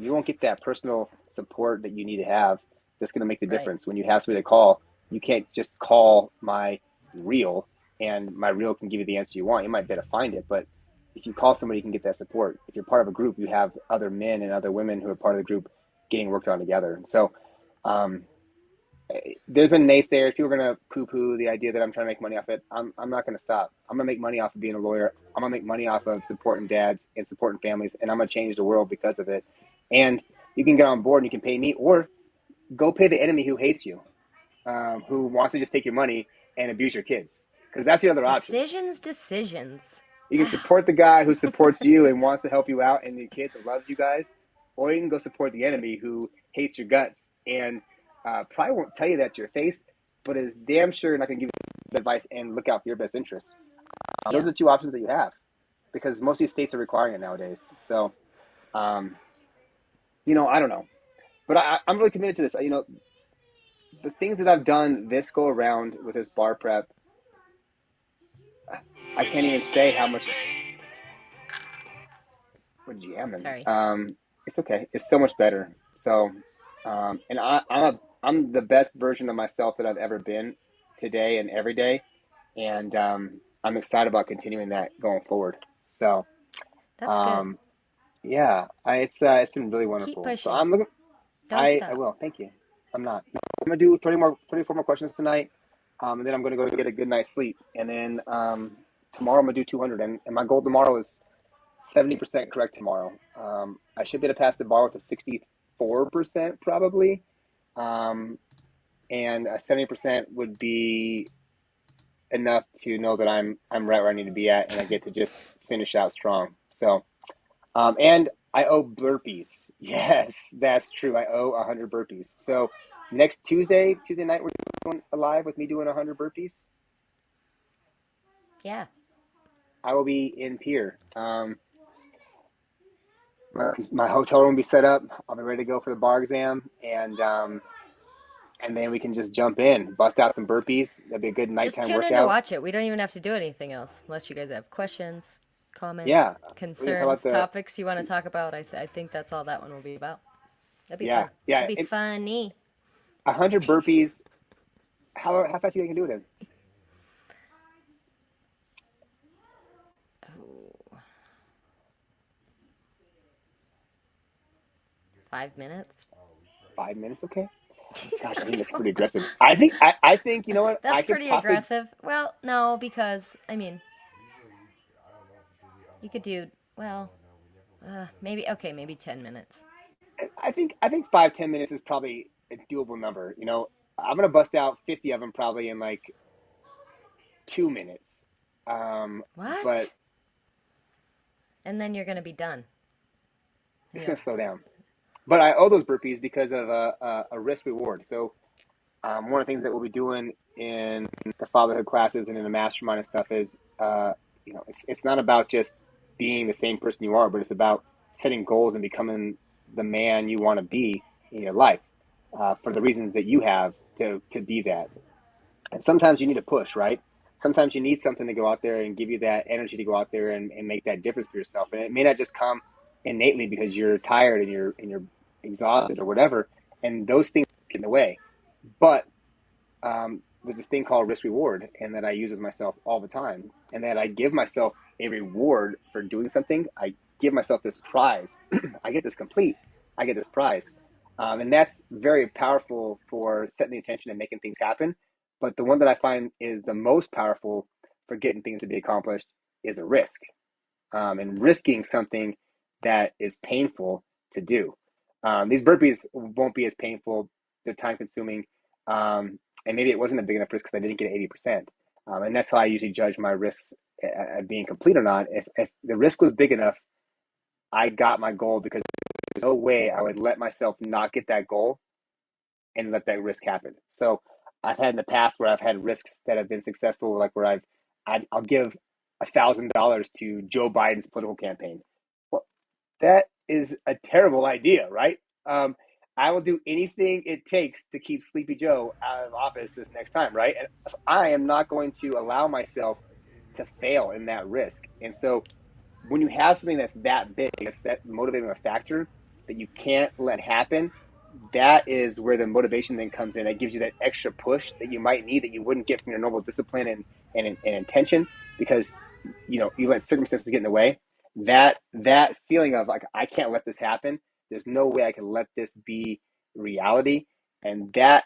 You won't get that personal support that you need to have that's going to make the difference. When you have somebody to call, you can't just call my reel and my reel can give you the answer you want. You might be able to find it, but if you call somebody, you can get that support. If you're part of a group, you have other men and other women who are part of the group getting worked on together. And so there's been naysayers. People are going to poo-poo the idea that I'm trying to make money off it. I'm not going to stop. I'm going to make money off of being a lawyer. I'm going to make money off of supporting dads and supporting families, and I'm going to change the world because of it. And you can get on board and you can pay me, or go pay the enemy who hates you, who wants to just take your money and abuse your kids. Because that's the other option. Decisions. You can support the guy who supports you and wants to help you out and your kids and loves you guys, or you can go support the enemy who hates your guts and probably won't tell you that to your face, but is damn sure not going to give you advice and look out for your best interests. Those are the two options that you have, because most of these states are requiring it nowadays. So, I don't know. But I'm really committed to this. The things that I've done this go around with this bar prep, I can't even say how much. We're jamming. Sorry. It's okay. It's so much better. So, and I'm the best version of myself that I've ever been today and every day, and I'm excited about continuing that going forward. So, that's good. Yeah, it's been really wonderful. Keep pushing. So I'm looking. Don't stop. I will. Thank you. I'm not. I'm gonna do 24 more questions tonight, and then I'm gonna go get a good night's sleep, and then tomorrow I'm gonna do 200, and my goal tomorrow is 70% correct tomorrow. I should be able to pass the bar with a 64% probably, and a 70% would be enough to know that I'm right where I need to be at, and I get to just finish out strong. So, and I owe burpees. Yes, that's true. I owe 100 burpees. So next Tuesday night, we're doing a live with me doing 100 burpees. Yeah. I will be in Pier. My hotel room will be set up. I'll be ready to go for the bar exam, and then we can just jump in, bust out some burpees. That'd be a good nighttime Just tune workout. in to watch it. We don't even have to do anything else, unless you guys have questions, comments, concerns, topics you want to talk about. I think that's all that one will be about. That'd be fun. Yeah, it'd be funny. 100 burpees. How fast do you think you can do it in? 5 minutes. 5 minutes, okay. Gosh, I think that's pretty aggressive. I think you know what? That's pretty aggressive. Well, no, because you could do maybe 10 minutes. I think 5-10 minutes is probably a doable number. I'm gonna bust out 50 of them probably in like 2 minutes. What? But and then you're gonna be done. It's gonna slow down. But I owe those burpees because of a risk reward. So one of the things that we'll be doing in the fatherhood classes and in the mastermind and stuff is, it's not about just being the same person you are, but it's about setting goals and becoming the man you want to be in your life for the reasons that you have to be that. And sometimes you need to push, right? Sometimes you need something to go out there and give you that energy to go out there and make that difference for yourself. And it may not just come innately because you're tired and you're exhausted or whatever, and those things get in the way. But there's this thing called risk reward, and that I use with myself all the time, and that I give myself a reward for doing something. I give myself this prize. I get this complete. I get this prize, and that's very powerful for setting the intention and making things happen. But the one that I find is the most powerful for getting things to be accomplished is a risk, and risking something that is painful to do. These burpees won't be as painful. They're time consuming. And maybe it wasn't a big enough risk because I didn't get 80%. And that's how I usually judge my risks at being complete or not. If the risk was big enough, I got my goal, because there's no way I would let myself not get that goal and let that risk happen. So I've had in the past where I've had risks that have been successful, like where I'll give $1,000 to Joe Biden's political campaign. Well, that is a terrible idea, right? I will do anything it takes to keep Sleepy Joe out of office this next time, right? And I am not going to allow myself to fail in that risk. And so when you have something that's that big, that's that motivating a factor that you can't let happen, that is where the motivation then comes in. That gives you that extra push that you might need, that you wouldn't get from your normal discipline and intention, because you let circumstances get in the way. That feeling of like, I can't let this happen. There's no way I can let this be reality, and that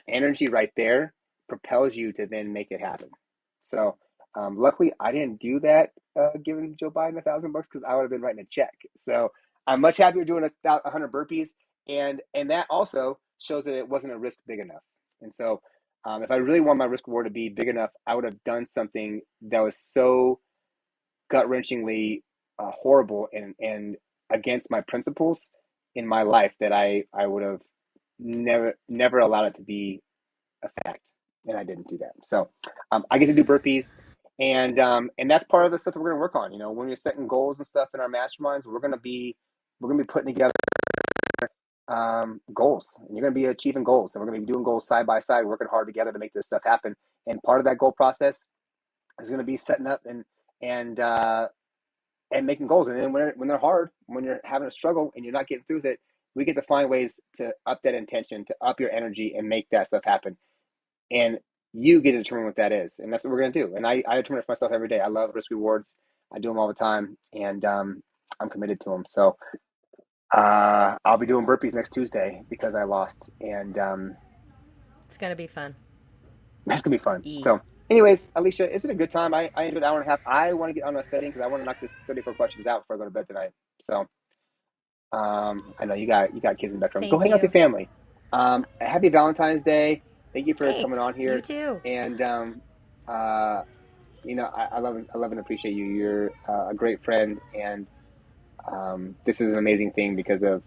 energy right there propels you to then make it happen. So luckily, I didn't do that, giving Joe Biden $1,000, because I would have been writing a check. So I'm much happier doing 100 burpees, and that also shows that it wasn't a risk big enough. And so if I really want my risk reward to be big enough, I would have done something that was so gut wrenchingly horrible and against my principles in my life that I would have never allowed it to be a fact, and I didn't do that. So I get to do burpees, and that's part of the stuff that we're going to work on. When you're setting goals and stuff in our masterminds, we're going to be putting together goals, and you're going to be achieving goals, and we're going to be doing goals side by side, working hard together to make this stuff happen. And part of that goal process is going to be setting up and making goals. And then when they're hard, when you're having a struggle and you're not getting through with it, we get to find ways to up that intention, to up your energy, and make that stuff happen. And you get to determine what that is, and that's what we're going to do. And I determine it for myself every day. I love risk rewards. I do them all the time, and I'm committed to them. So I'll be doing burpees next Tuesday because I lost, and It's gonna be fun. that's gonna be fun. E. So, anyways, Alicia, it's been a good time. I enjoyed an hour and a half. I want to get on a setting because I want to knock this 34 questions out before I go to bed tonight. So, I know you got kids in the background. Go hang out with your family. Happy Valentine's Day. Thank you for coming on here. You too. And I love and appreciate you. You're a great friend, and this is an amazing thing because of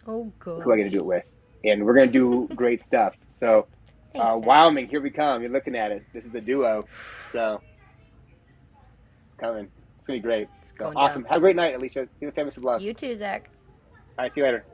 who I get to do it with. And we're gonna do great stuff. So, Thanks, Wyoming, here we come. You're looking at it. This is the duo. So it's coming. It's gonna be great. So awesome. Down. Have a great night, Alicia. Give the family some love. You too, Zach. All right, see you later.